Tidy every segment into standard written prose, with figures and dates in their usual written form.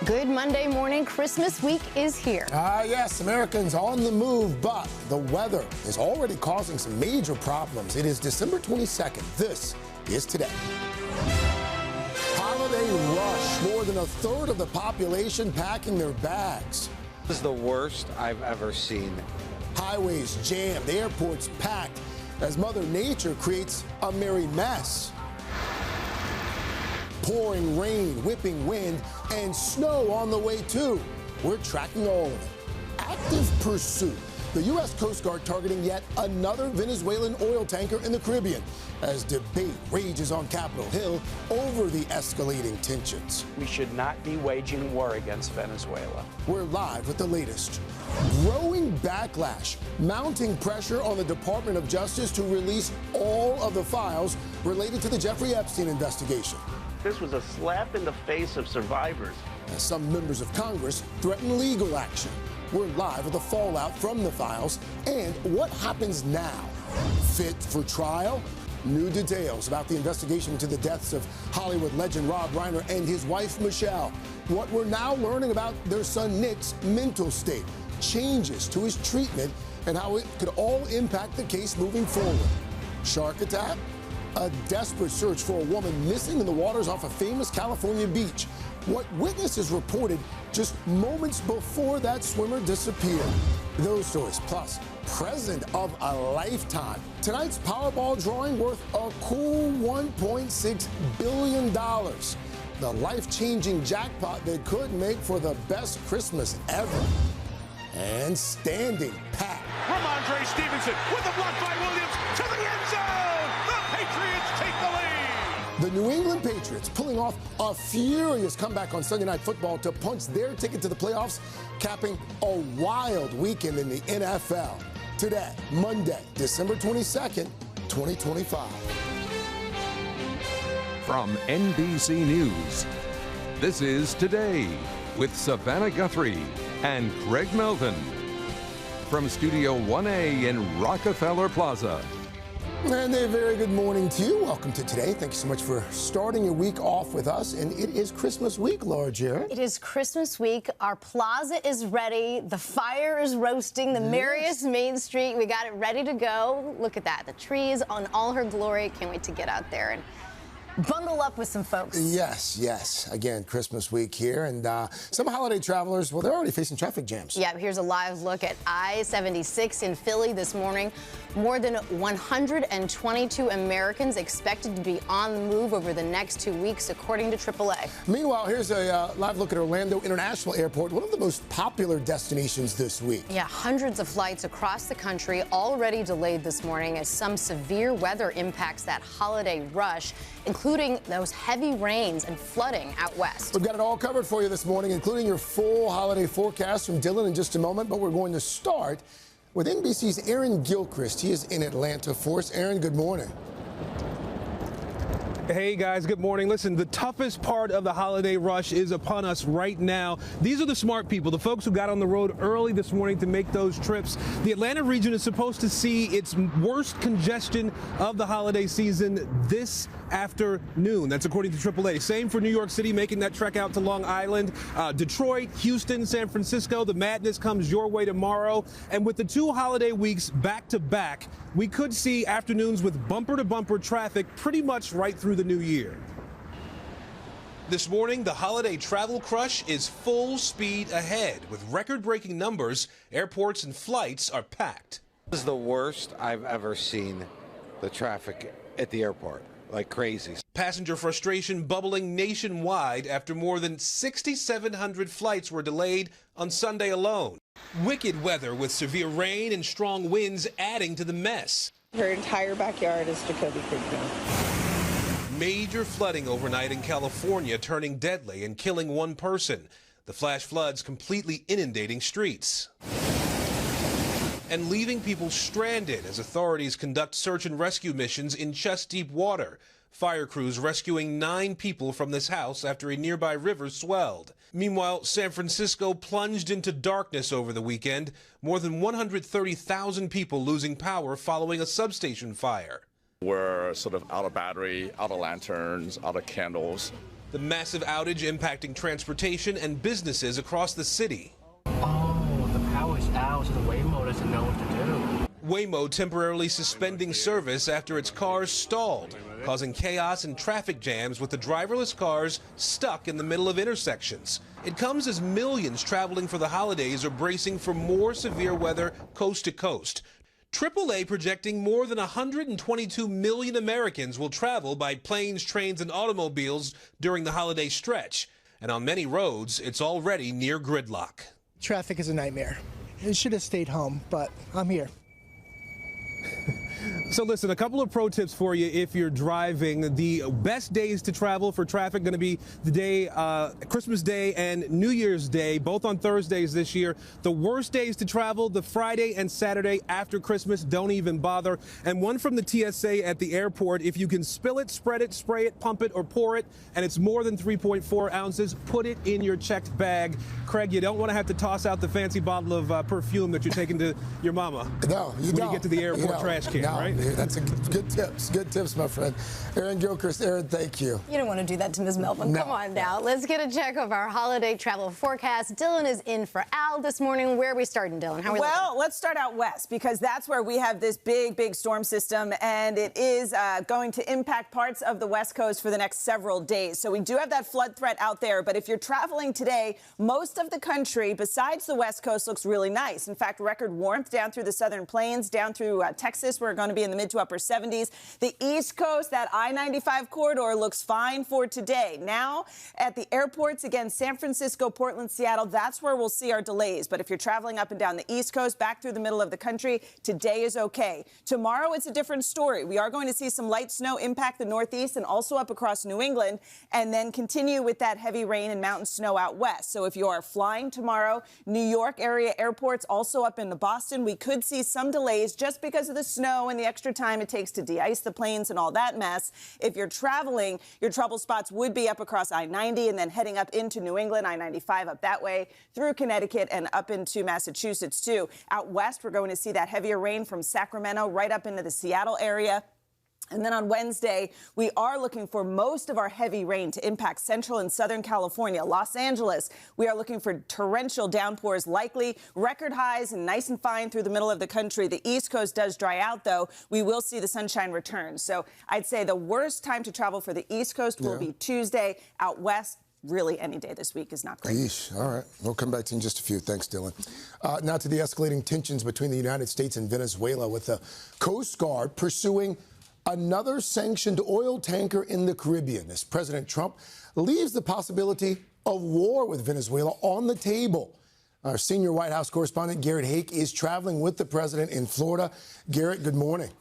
Good Monday morning. Christmas week is here. Yes, Americans on the move, but the weather is already causing some major problems. It is December 22nd. This is today. Holiday rush. More than a third of the population packing their bags. This is the worst I've ever seen. Highways jammed, airports packed as Mother Nature creates a merry mess. Pouring rain, whipping wind, and snow on the way too. We're tracking all of it. Active pursuit. The U.S. Coast Guard targeting yet another Venezuelan oil tanker in the Caribbean as debate rages on Capitol Hill over the escalating tensions. We should not be waging war against Venezuela. We're live with the latest. Growing backlash, mounting pressure on the Department of Justice to release all of the files related to the Jeffrey Epstein investigation. This was a slap in the face of survivors. As some members of Congress threaten legal action. We're live with the fallout from the files and what happens now. Fit for trial? New details about the investigation into the deaths of Hollywood legend Rob Reiner and his wife Michelle. What we're now learning about their son Nick's mental state, changes to his treatment, and how it could all impact the case moving forward. Shark attack? A desperate search for a woman missing in the waters off a famous California beach. What witnesses reported just moments before that swimmer disappeared. Those stories, plus present of a lifetime. Tonight's Powerball drawing worth a cool $1.6 billion. The life-changing jackpot that could make for the best Christmas ever. And standing pat. Ramondre Stevenson with a block by Williams to the end zone. The Patriots take the lead. The New England Patriots pulling off a furious comeback on Sunday Night Football to punch their ticket to the playoffs, capping a wild weekend in the NFL. Today, Monday, December 22nd, 2025. From NBC News, this is Today with Savannah Guthrie and Craig Melvin. From Studio 1A in Rockefeller Plaza. And a very good morning to you. Welcome to Today. Thank you so much for starting your week off with us. And it is Christmas week, Laura Jarrett. It is Christmas week. Our plaza is ready. The fire is roasting. The merriest Main Street. We got it ready to go. Look at that. The tree is on all her glory. Can't wait to get out there and bundle up with some folks. Yes. Again, Christmas week here. And some holiday travelers, well, they're already facing traffic jams. Yeah, here's a live look at I-76 in Philly this morning. More than 122 Americans expected to be on the move over the next 2 weeks, according to AAA. Meanwhile, here's a live look at Orlando International Airport, one of the most popular destinations this week. Yeah, hundreds of flights across the country already delayed this morning as some severe weather impacts that holiday rush, including those heavy rains and flooding out west. We've got it all covered for you this morning, including your full holiday forecast from Dylan in just a moment, but we're going to start with NBC's Aaron Gilchrist. He is in Atlanta for us. Aaron, good morning. Hey guys, good morning. Listen, the toughest part of the holiday rush is upon us right now. These are the smart people, the folks who got on the road early this morning to make those trips. The Atlanta region is supposed to see its worst congestion of the holiday season this afternoon. That's according to AAA. Same for New York City, making that trek out to Long Island. Detroit, Houston, San Francisco, the madness comes your way tomorrow. And with the two holiday weeks back to back, we could see afternoons with bumper-to-bumper traffic pretty much right through the new year. This morning, the holiday travel crush is full speed ahead. With record-breaking numbers, airports and flights are packed. This is the worst I've ever seen the traffic at the airport. Like crazy. Passenger frustration bubbling nationwide after more than 6,700 flights were delayed on Sunday alone. Wicked weather with severe rain and strong winds adding to the mess. Her entire backyard is Jacoby Creek now. Major flooding overnight in California, turning deadly and killing one person. The flash floods completely inundating streets and leaving people stranded as authorities conduct search and rescue missions in chest-deep water. Fire crews rescuing 9 people from this house after a nearby river swelled. Meanwhile, San Francisco plunged into darkness over the weekend. More than 130,000 people losing power following a substation fire. We're sort of out of battery, out of lanterns, out of candles. the massive outage impacting transportation and businesses across the city. Oh, the power's out, so the Waymo doesn't know what to do. Waymo temporarily suspending service after its cars stalled, causing chaos and traffic jams with the driverless cars stuck in the middle of intersections. It comes as millions traveling for the holidays are bracing for more severe weather coast to coast. AAA projecting more than 122 million Americans will travel by planes, trains, and automobiles during the holiday stretch. And on many roads, it's already near gridlock. Traffic is a nightmare. It should have stayed home, but I'm here. So listen, a couple of pro tips for you if you're driving. The best days to travel for traffic going to be the day, Christmas Day and New Year's Day, both on Thursdays this year. The worst days to travel, the Friday and Saturday after Christmas. Don't even bother. And one from the TSA at the airport: if you can spill it, spread it, spray it, pump it, or pour it, and it's more than 3.4 ounces, put it in your checked bag. Craig, you don't want to have to toss out the fancy bottle of perfume that you're taking to your mama. No, you don't. When you get to the airport trash can, right? That's a good tips, my friend. Aaron Gilchrist, Aaron, thank you. You don't want to do that to Ms. Melvin. No. Come on now. Let's get a check of our holiday travel forecast. Dylan is in for Al this morning. Where are we starting, Dylan? How are we looking? Let's start out west, because that's where we have this big storm system, and it is going to impact parts of the west coast for the next several days. So we do have that flood threat out there, but if you're traveling today, most of the country, besides the west coast, looks really nice. In fact, record warmth down through the southern plains, down through Texas. We're going to be in the mid to upper 70s. The East Coast, that I-95 corridor looks fine for today. Now, at the airports, again, San Francisco, Portland, Seattle, that's where we'll see our delays. But if you're traveling up and down the East Coast, back through the middle of the country, today is okay. Tomorrow, it's a different story. We are going to see some light snow impact the Northeast and also up across New England, and then continue with that heavy rain and mountain snow out west. So if you are flying tomorrow, New York area airports, also up into Boston, we could see some delays just because of the snow and the extra time it takes to de-ice the planes and all that mess. If you're traveling, your trouble spots would be up across I-90 and then heading up into New England, I-95 up that way, through Connecticut and up into Massachusetts, too. Out west, we're going to see that heavier rain from Sacramento right up into the Seattle area. And then on Wednesday, we are looking for most of our heavy rain to impact central and southern California. Los Angeles, we are looking for torrential downpours likely, record highs and nice and fine through the middle of the country. The East Coast does dry out, though. We will see the sunshine return. So I'd say the worst time to travel for the East Coast will be Tuesday. Out west, really any day this week is not great. Yeesh. All right. We'll come back to you in just a few. Thanks, Dylan. Now to the escalating tensions between the United States and Venezuela, with the Coast Guard pursuing another sanctioned oil tanker in the Caribbean as President Trump leaves the possibility of war with Venezuela on the table. Our senior White House correspondent, Garrett Haake, is traveling with the president in Florida. Garrett, good morning.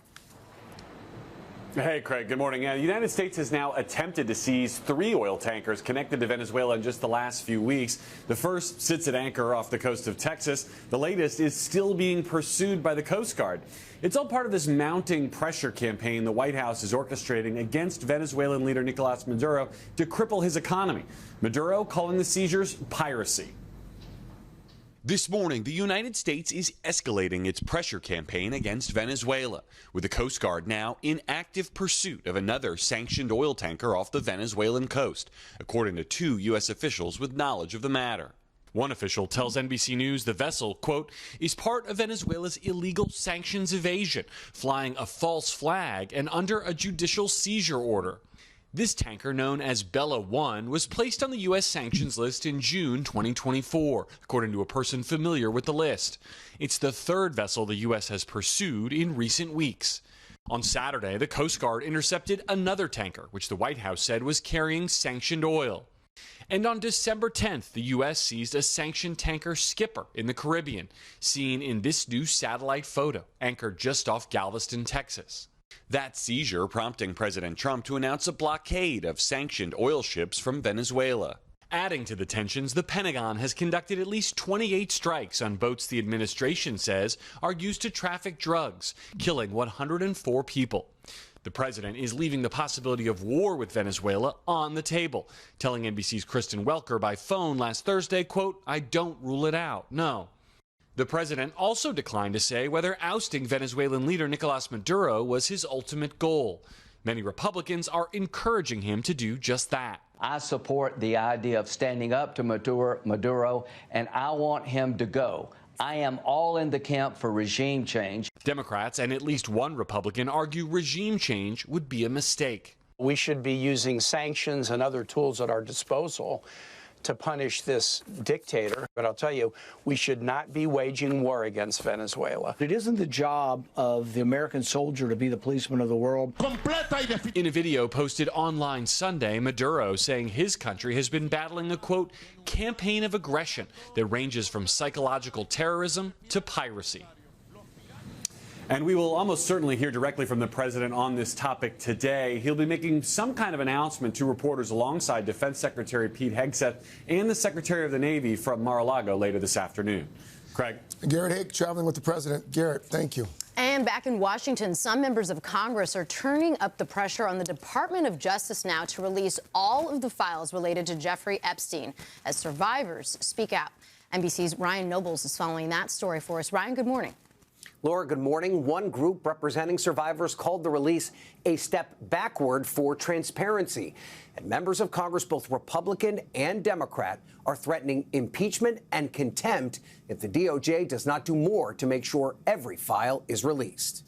Hey, Craig. Good morning. The United States has now attempted to seize 3 oil tankers connected to Venezuela in just the last few weeks. The first sits at anchor off the coast of Texas. The latest is still being pursued by the Coast Guard. It's all part of this mounting pressure campaign the White House is orchestrating against Venezuelan leader Nicolas Maduro to cripple his economy. Maduro calling the seizures piracy. This morning, the United States is escalating its pressure campaign against Venezuela, with the Coast Guard now in active pursuit of another sanctioned oil tanker off the Venezuelan coast, according to 2 U.S. officials with knowledge of the matter. One official tells NBC News the vessel, quote, is part of Venezuela's illegal sanctions evasion, flying a false flag and under a judicial seizure order. This tanker, known as Bella 1, was placed on the U.S. sanctions list in June 2024, according to a person familiar with the list. It's the 3rd vessel the U.S. has pursued in recent weeks. On Saturday, the Coast Guard intercepted another tanker, which the White House said was carrying sanctioned oil. And on December 10th, the U.S. seized a sanctioned tanker Skipper in the Caribbean, seen in this new satellite photo, anchored just off Galveston, Texas. That seizure prompting President Trump to announce a blockade of sanctioned oil ships from Venezuela. Adding to the tensions, the Pentagon has conducted at least 28 strikes on boats the administration says are used to traffic drugs, killing 104 people. The president is leaving the possibility of war with Venezuela on the table, telling NBC's Kristen Welker by phone last Thursday, quote, I don't rule it out, no. The president also declined to say whether ousting Venezuelan leader Nicolas Maduro was his ultimate goal. Many Republicans are encouraging him to do just that. I support the idea of standing up to Maduro, and I want him to go. I am all in the camp for regime change. Democrats and at least one Republican argue regime change would be a mistake. We should be using sanctions and other tools at our disposal to punish this dictator. But I'll tell you, we should not be waging war against Venezuela. It isn't the job of the American soldier to be the policeman of the world. In a video posted online Sunday, Maduro saying his country has been battling a, quote, campaign of aggression that ranges from psychological terrorism to piracy. And we will almost certainly hear directly from the president on this topic today. He'll be making some kind of announcement to reporters alongside Defense Secretary Pete Hegseth and the Secretary of the Navy from Mar-a-Lago later this afternoon. Craig. Garrett Haake traveling with the president. Garrett, thank you. And back in Washington, some members of Congress are turning up the pressure on the Department of Justice now to release all of the files related to Jeffrey Epstein as survivors speak out. NBC's Ryan Nobles is following that story for us. Ryan, good morning. Laura, good morning. One group representing survivors called the release a step backward for transparency. And members of Congress, both Republican and Democrat, are threatening impeachment and contempt if the DOJ does not do more to make sure every file is released.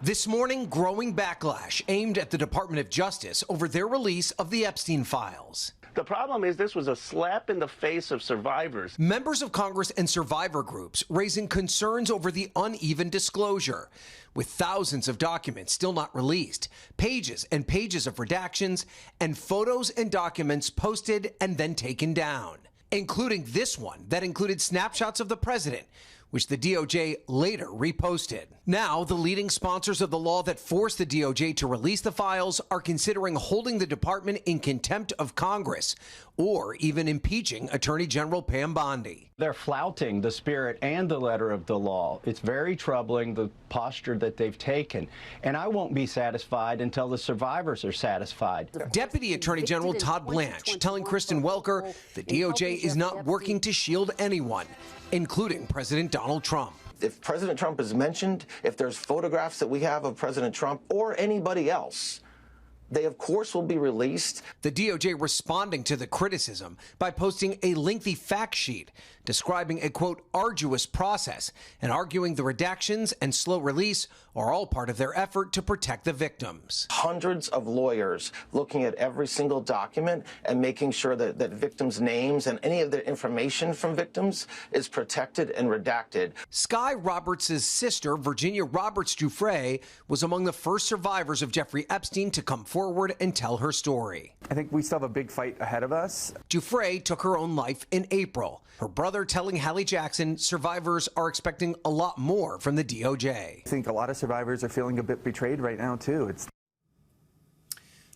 This morning, growing backlash aimed at the Department of Justice over their release of the Epstein files. The problem is this was a slap in the face of survivors. Members of Congress and survivor groups raising concerns over the uneven disclosure, with thousands of documents still not released, pages and pages of redactions, and photos and documents posted and then taken down, including this one that included snapshots of the president, which the DOJ later reposted. Now, the leading sponsors of the law that forced the DOJ to release the files are considering holding the department in contempt of Congress or even impeaching Attorney General Pam Bondi. They're flouting the spirit and the letter of the law. It's very troubling, the posture that they've taken. And I won't be satisfied until the survivors are satisfied. Deputy Attorney General Todd Blanche telling Kristen Welker the DOJ is not working to shield anyone, including President Donald Trump. If President Trump is mentioned, if there's photographs that we have of President Trump or anybody else, they, of course, will be released. The DOJ responding to the criticism by posting a lengthy fact sheet describing a, quote, arduous process and arguing the redactions and slow release are all part of their effort to protect the victims. Hundreds of lawyers looking at every single document and making sure that victims' names and any of the information from victims is protected and redacted. Sky Roberts' sister, Virginia Roberts Giuffre, was among the first survivors of Jeffrey Epstein to come forward and tell her story. I think we still have a big fight ahead of us. Giuffre took her own life in April. Her brother telling Hallie Jackson survivors are expecting a lot more from the DOJ. I think a lot of survivors are feeling a bit betrayed right now, too.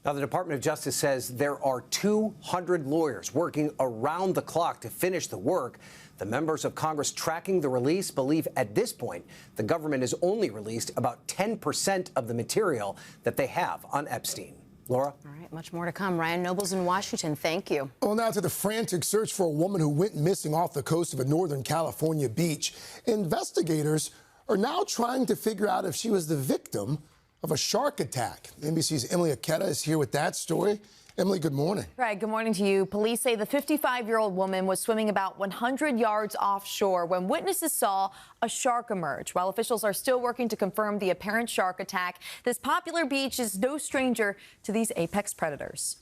Now, the Department of Justice says there are 200 lawyers working around the clock to finish the work. The members of Congress tracking the release believe at this point the government has only released about 10% of the material that they have on Epstein. Laura? All right, much more to come. Ryan Nobles in Washington, thank you. Well, now to the frantic search for a woman who went missing off the coast of a Northern California beach. Investigators are now trying to figure out if she was the victim of a shark attack. NBC's Emily Aketa is here with that story. Emily, good morning. Greg, good morning to you. Police say the 55-year-old woman was swimming about 100 yards offshore when witnesses saw a shark emerge. While officials are still working to confirm the apparent shark attack, this popular beach is no stranger to these apex predators.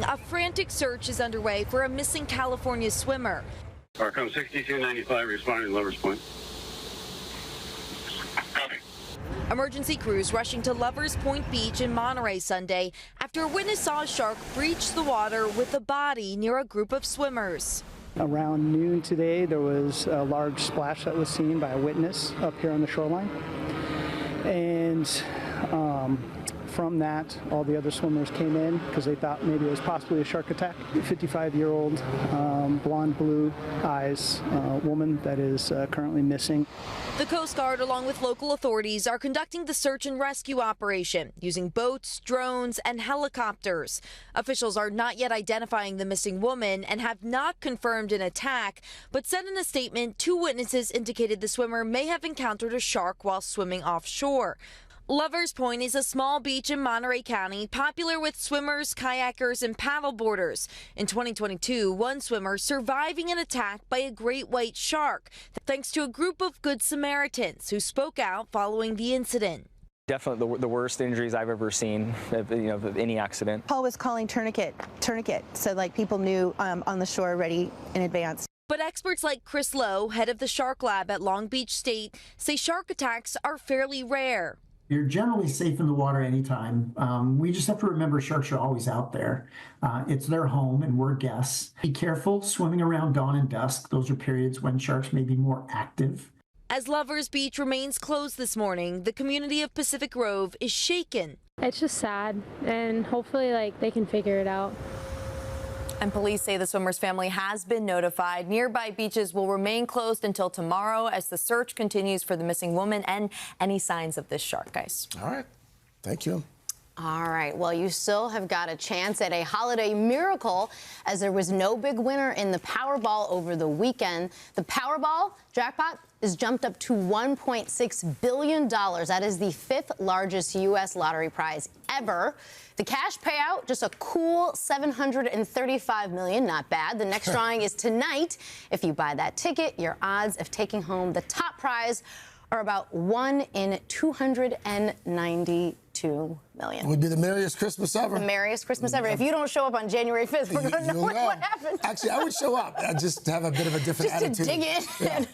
A frantic search is underway for a missing California swimmer. Arcom 6295 responding to Lovers Point. Emergency crews rushing to Lovers Point Beach in Monterey Sunday after a witness saw a shark breach the water with a body near a group of swimmers. Around noon today, there was a large splash that was seen by a witness up here on the shoreline. And from that, all the other swimmers came in because they thought maybe it was possibly a shark attack. 55-year-old blonde blue eyes woman that is currently missing. The Coast Guard, along with local authorities, are conducting the search and rescue operation using boats, drones, and helicopters. Officials are not yet identifying the missing woman and have not confirmed an attack, but said in a statement 2 witnesses indicated the swimmer may have encountered a shark while swimming offshore. Lovers Point is a small beach in Monterey County, popular with swimmers, kayakers, and paddleboarders. In 2022, one swimmer surviving an attack by a great white shark, thanks to a group of Good Samaritans who spoke out following the incident. Definitely the worst injuries I've ever seen, of any accident. Paul was calling tourniquet, so like people knew on the shore already in advance. But experts like Chris Lowe, head of the Shark Lab at Long Beach State, say shark attacks are fairly rare. You're generally safe in the water anytime. We just have to remember sharks are always out there. It's their home and we're guests. Be careful swimming around dawn and dusk. Those are periods when sharks may be more active. As Lovers Beach remains closed this morning, the community of Pacific Grove is shaken. It's just sad, and hopefully they can figure it out. And police say the swimmer's family has been notified. Nearby beaches will remain closed until tomorrow as the search continues for the missing woman and any signs of this shark, guys. All right. Thank you. All right, well, you still have got a chance at a holiday miracle as there was no big winner in the Powerball over the weekend. The Powerball jackpot is jumped up to $1.6 billion. That is the 5th largest U.S. lottery prize ever. The cash payout, just a cool $735 million, not bad. The next drawing is tonight. If you buy that ticket, your odds of taking home the top prize are about 1 in 292 million. It would be the merriest Christmas ever. The merriest Christmas ever. If you don't show up on January 5th, we're going to know what happened. Actually, I would show up. I just have a bit of a different attitude. Just to dig in.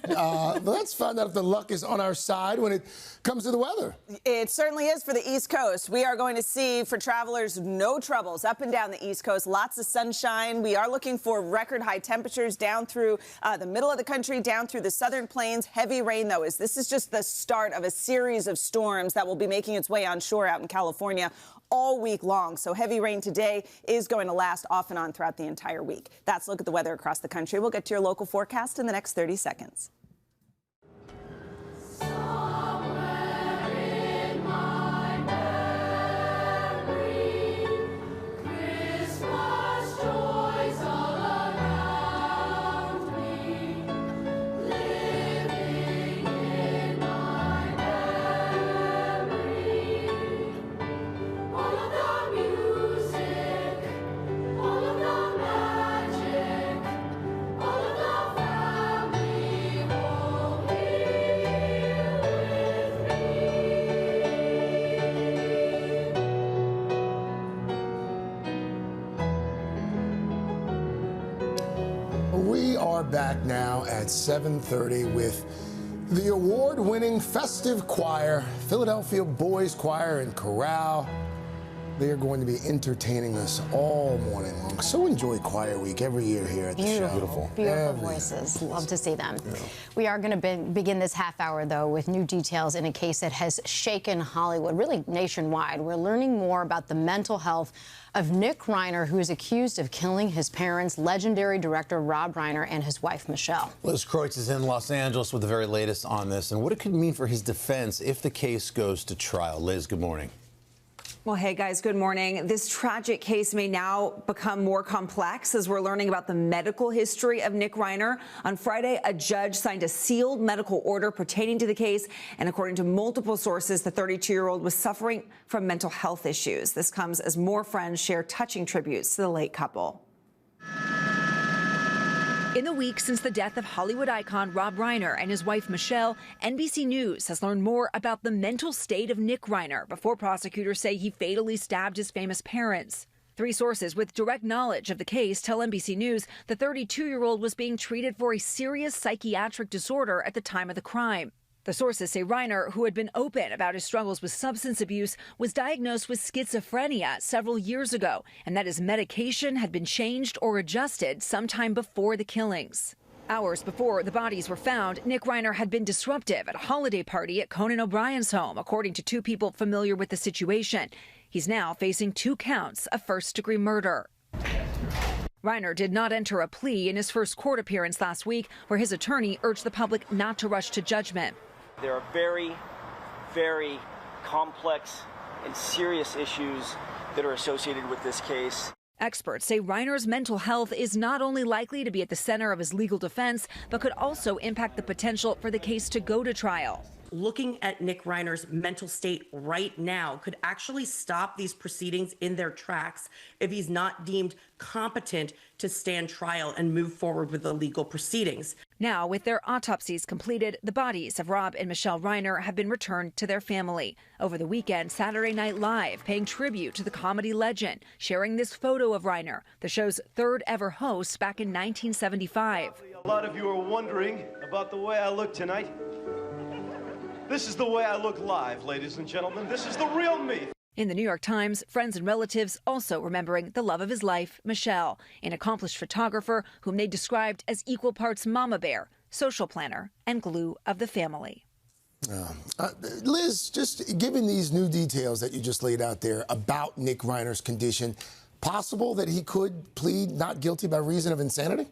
Yeah. Let's find out if the luck is on our side when it comes to the weather. It certainly is for the East Coast. We are going to see, for travelers, no troubles up and down the East Coast. Lots of sunshine. We are looking for record high temperatures down through the middle of the country, down through the southern plains. Heavy rain, though, is this is just the start of a series of storms that will be making its way onshore out in California all week long. So heavy rain today is going to last off and on throughout the entire week. That's a look at the weather across the country. We'll get to your local forecast in the next 30 seconds. We are back now at 7:30 with the award-winning festive choir, Philadelphia Boys Choir and Chorale. They are going to be entertaining us all morning long. So enjoy Choir Week every year here at the show. Beautiful voices. Love to see them. Yeah. We are going to begin this half hour, though, with new details in a case that has shaken Hollywood, really nationwide. We're learning more about the mental health of Nick Reiner, who is accused of killing his parents, legendary director Rob Reiner and his wife, Michelle. Liz Kreutz is in Los Angeles with the very latest on this and what it could mean for his defense if the case goes to trial. Liz, good morning. Well, hey, guys, good morning. This tragic case may now become more complex as we're learning about the medical history of Nick Reiner. On Friday, a judge signed a sealed medical order pertaining to the case. And according to multiple sources, the 32-year-old was suffering from mental health issues. This comes as more friends share touching tributes to the late couple. In the week since the death of Hollywood icon Rob Reiner and his wife Michelle, NBC News has learned more about the mental state of Nick Reiner before prosecutors say he fatally stabbed his famous parents. 3 sources with direct knowledge of the case tell NBC News the 32-year-old was being treated for a serious psychiatric disorder at the time of the crime. The sources say Reiner, who had been open about his struggles with substance abuse, was diagnosed with schizophrenia several years ago, and that his medication had been changed or adjusted sometime before the killings. Hours before the bodies were found, Nick Reiner had been disruptive at a holiday party at Conan O'Brien's home, according to 2 people familiar with the situation. He's now facing 2 counts of first-degree murder. Reiner did not enter a plea in his first court appearance last week, where his attorney urged the public not to rush to judgment. There are very, very complex and serious issues that are associated with this case. Experts say Reiner's mental health is not only likely to be at the center of his legal defense, but could also impact the potential for the case to go to trial. looking at Nick Reiner's mental state right now could actually stop these proceedings in their tracks if he's not deemed competent to stand trial and move forward with the legal proceedings. Now, with their autopsies completed, the bodies of Rob and Michelle Reiner have been returned to their family. Over the weekend, Saturday Night Live paying tribute to the comedy legend, sharing this photo of Reiner, the show's third ever host back in 1975. A lot of you are wondering about the way I look tonight. This is the way I look live, ladies and gentlemen. This is the real me. In the New York Times, friends and relatives also remembering the love of his life, Michelle, an accomplished photographer whom they described as equal parts mama bear, social planner, and glue of the family. Liz, just given these new details that you just laid out there about Nick Reiner's condition, possible that he could plead not guilty by reason of insanity?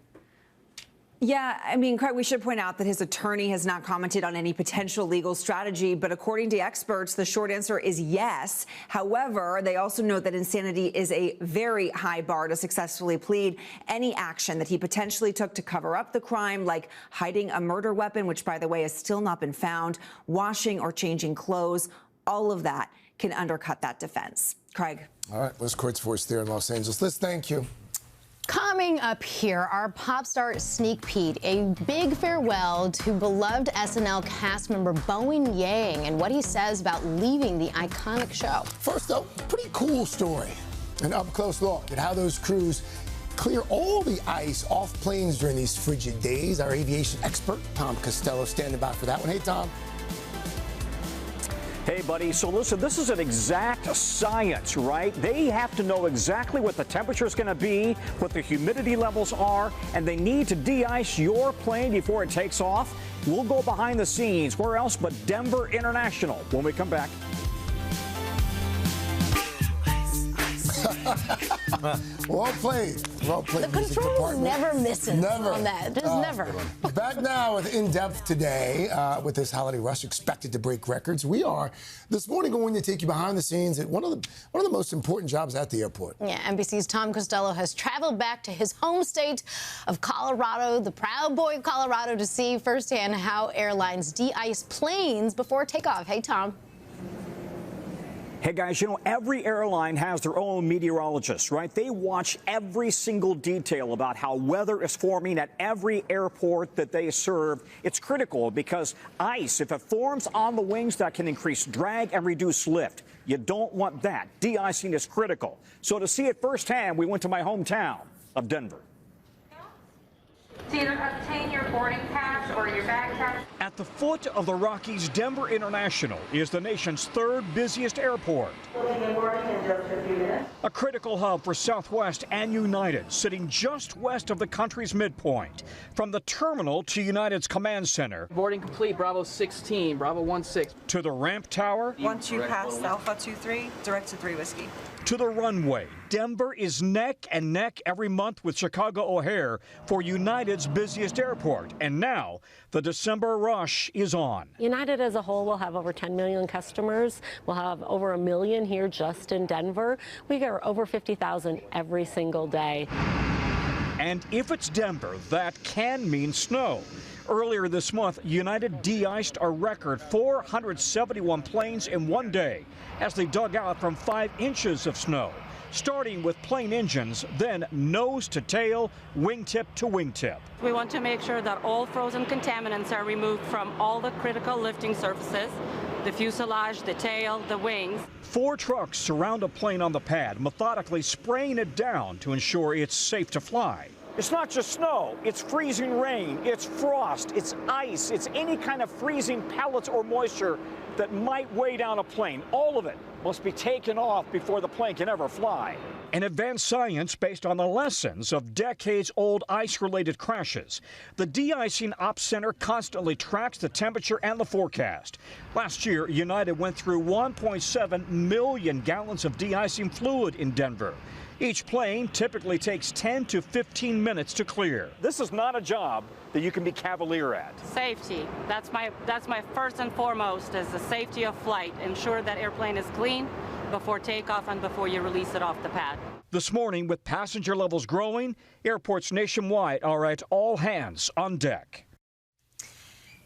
Yeah, I mean, Craig, we should point out that his attorney has not commented on any potential legal strategy, but according to experts, the short answer is yes. However, they also note that insanity is a very high bar to successfully plead. Any action that he potentially took to cover up the crime, like hiding a murder weapon, which, by the way, has still not been found, washing or changing clothes, all of that can undercut that defense. Craig. All right, Liz Kurtzforst there in Los Angeles. Liz, thank you. Coming up here, our pop star sneak peek, a big farewell to beloved SNL cast member Bowen Yang and what he says about leaving the iconic show. First, though, pretty cool story. An up-close look at how those crews clear all the ice off planes during these frigid days. Our aviation expert, Tom Costello, standing by for that one. Hey, Tom. Hey, buddy. So listen, this is an exact science, right? They have to know exactly what the temperature is going to be, what the humidity levels are, and they need to de-ice your plane before it takes off. We'll go behind the scenes. Where else but Denver International when we come back. Well played. Well played. The controls never misses never. On that. Just never. Back now with In Depth today, with this holiday rush expected to break records. We are this morning going to take you behind the scenes at one of the most important jobs at the airport. Yeah, NBC's Tom Costello has traveled back to his home state of Colorado, the proud boy of Colorado, to see firsthand how airlines de-ice planes before takeoff. Hey, Tom. Hey, guys, you know, every airline has their own meteorologist, right? They watch every single detail about how weather is forming at every airport that they serve. It's critical because ice, if it forms on the wings, that can increase drag and reduce lift. You don't want that. De-icing is critical. So to see it firsthand, we went to my hometown of Denver. To either obtain your boarding pass or your bag tag. At the foot of the Rockies, Denver International is the nation's third busiest airport. A critical hub for Southwest and United, sitting just west of the country's midpoint. From the terminal to United's command center. Boarding complete, Bravo 16, Bravo 16. To the ramp tower. Once you pass Alpha 23, direct to 3 Whiskey. To the runway. Denver is neck and neck every month with Chicago O'Hare for United's busiest airport. And now the December rush is on. United as a whole will have over 10 million customers. We'll have over 1 million here just in Denver. We get over 50,000 every single day. And if it's Denver, that can mean snow. Earlier this month, United de-iced a record 471 planes in one day as they dug out from 5 inches of snow, starting with plane engines, then nose to tail, wingtip to wingtip. We want to make sure that all frozen contaminants are removed from all the critical lifting surfaces, the fuselage, the tail, the wings. 4 trucks surround a plane on the pad, methodically spraying it down to ensure it's safe to fly. It's not just snow, it's freezing rain, it's frost, it's ice, it's any kind of freezing pellets or moisture that might weigh down a plane. All of it must be taken off before the plane can ever fly. An advanced science based on the lessons of decades-old ice-related crashes. The De-icing Ops Center constantly tracks the temperature and the forecast. Last year, United went through 1.7 million gallons of de-icing fluid in Denver. Each plane typically takes 10 to 15 minutes to clear. This is not a job that you can be cavalier at. Safety, that's my first and foremost, is the safety of flight. Ensure that airplane is clean before takeoff and before you release it off the pad. This morning, with passenger levels growing, airports nationwide are at all hands on deck.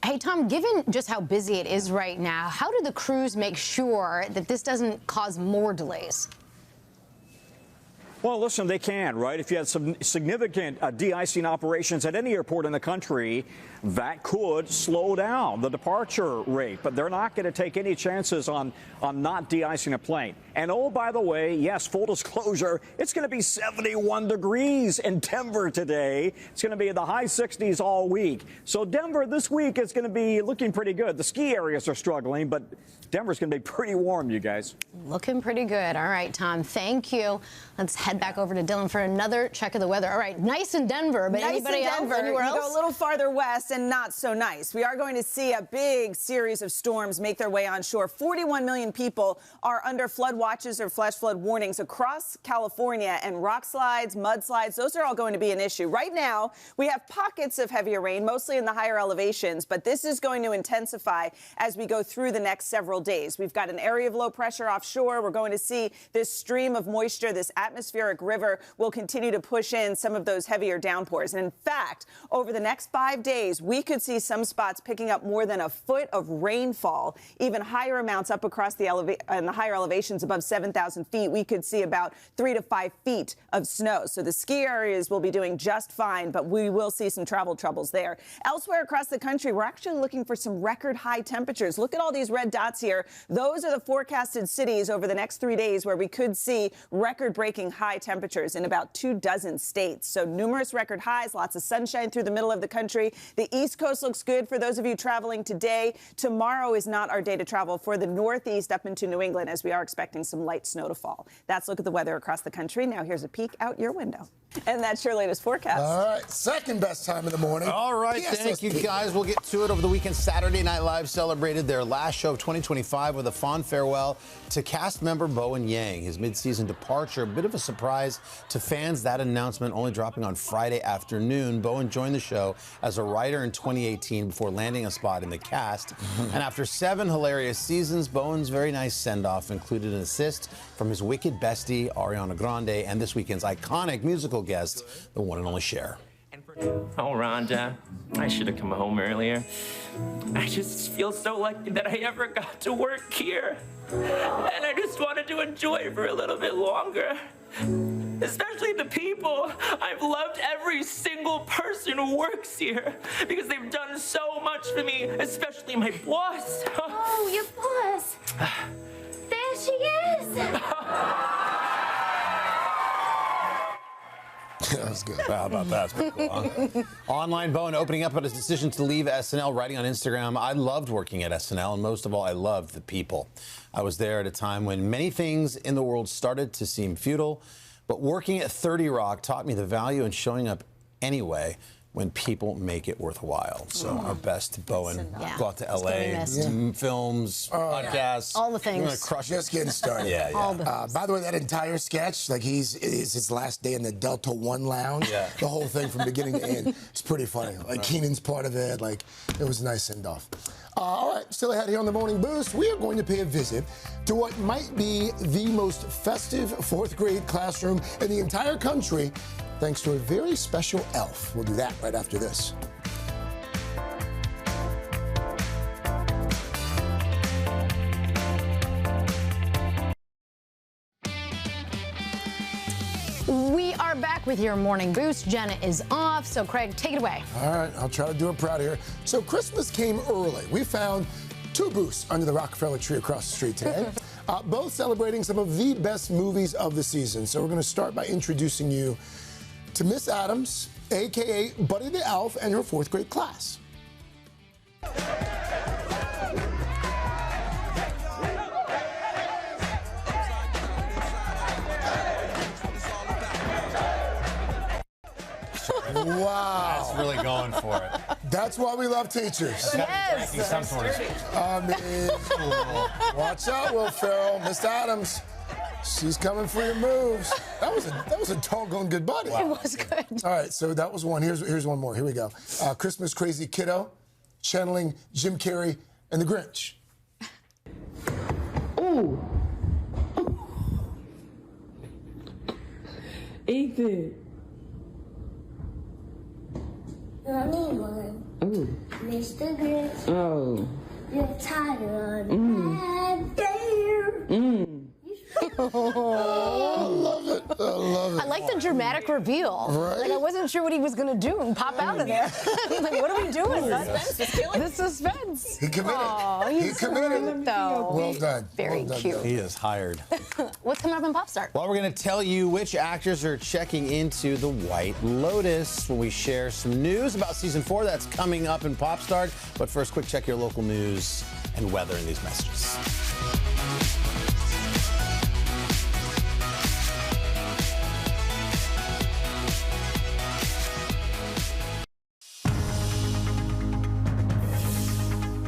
Hey, Tom, given just how busy it is right now, how do the crews make sure that this doesn't cause more delays? Well, listen, they can, right? If you had some significant de-icing operations at any airport in the country, that could slow down the departure rate. But they're not going to take any chances on not de-icing a plane. And oh, by the way, yes, full disclosure, it's going to be 71 degrees in Denver today. It's going to be in the high 60s all week. So Denver this week is going to be looking pretty good. The ski areas are struggling, but Denver's going to be pretty warm, you guys. Looking pretty good. All right, Tom, thank you. Let's head back over to Dylan for another check of the weather. All right, nice in Denver, but nice anybody in Denver. else? Anywhere else? You go a little farther west and not so nice. We are going to see a big series of storms make their way onshore. 41 million people are under flood watches or flash flood warnings across California, and rock slides, mudslides, those are all going to be an issue. Right now, we have pockets of heavier rain, mostly in the higher elevations, but this is going to intensify as we go through the next several days. We've got an area of low pressure offshore. We're going to see this stream of moisture, this atmospheric river will continue to push in some of those heavier downpours. And in fact, over the next 5 days, we could see some spots picking up more than a foot of rainfall, even higher amounts up across the higher elevations above 7,000 feet. We could see about 3 to 5 feet of snow. So the ski areas will be doing just fine, but we will see some travel troubles there. Elsewhere across the country, we're actually looking for some record high temperatures. Look at all these red dots here. Those are the forecasted cities over the next 3 days where we could see record-breaking high temperatures in about 24 states. So numerous record highs, lots of sunshine through the middle of the country. The East Coast looks good for those of you traveling today. Tomorrow is not our day to travel for the Northeast up into New England, as we are expecting some light snow to fall. That's a look at the weather across the country. Now here's a peek out your window. And that's your latest forecast. All right, second best time in the morning. All right, thank you, guys. We'll get to it over the weekend. Saturday Night Live celebrated their last show of 2025 with a fond farewell to cast member Bowen Yang. His mid-season departure, a bit of a surprise to fans. That announcement only dropping on Friday afternoon. Bowen joined the show as a writer in 2018 before landing a spot in the cast. And after 7 hilarious seasons, Bowen's very nice send-off included an assist from his wicked bestie, Ariana Grande, and this weekend's iconic musical guest, the one and only Cher. Oh, Rhonda, I should have come home earlier. I just feel so lucky that I ever got to work here. And I just wanted to enjoy it for a little bit longer. Especially the people. I've loved every single person who works here because they've done so much for me, especially my boss. Oh, your boss. There she is. That was good. How about that? That's pretty cool, huh? Online, Bowen opening up about his decision to leave SNL, writing on Instagram, I loved working at SNL, and most of all, I loved the people. I was there at a time when many things in the world started to seem futile, but working at 30 Rock taught me the value in showing up anyway when people make it worthwhile. So our best to Bowen. Go out to LA, films, podcasts. All the things. We're gonna crush it. Just getting started. All the things. By the way, that entire sketch, like it's his last day in the Delta One Lounge. The whole thing from beginning to end. It's pretty funny. Like Keenan's part of it. Like it was a nice send off. All right, still ahead here on the Morning Boost, we are going to pay a visit to what might be the most festive 4th grade classroom in the entire country, thanks to a very special elf. We'll do that right after this. We are back with your Morning Boost. Jenna is off, so Craig, take it away. All right, I'll try to do it proud here. So Christmas came early. We found 2 booths under the Rockefeller tree across the street today, both celebrating some of the best movies of the season. So we're going to start by introducing you to Miss Adams, a.k.a. Buddy the Elf, and her 4th grade class. Wow. That's really going for it. That's why we love teachers. I mean, watch out, Will Ferrell. Miss Adams, she's coming for your moves. That was a doggone good buddy. It was good. All right, so that was one. Here's one more. Here we go. Christmas Crazy Kiddo, channeling Jim Carrey and the Grinch. Ooh. Ethan. I need one. Oh. Mr. Grinch, Oh. you're tired of bad bear. I love it. I love it. I like the dramatic reveal. Right? Like I wasn't sure what he was going to do and pop out of there. Like, what are we doing? The suspense. He committed. Oh, he's He committed. sweet, though. Well done. Very Well done, cute. He is hired. What's coming up in Pop Start? Well, we're going to tell you which actors are checking into the White Lotus when we share some news about season 4 that's coming up in Pop Start. But first, quick check your local news and weather in these messages.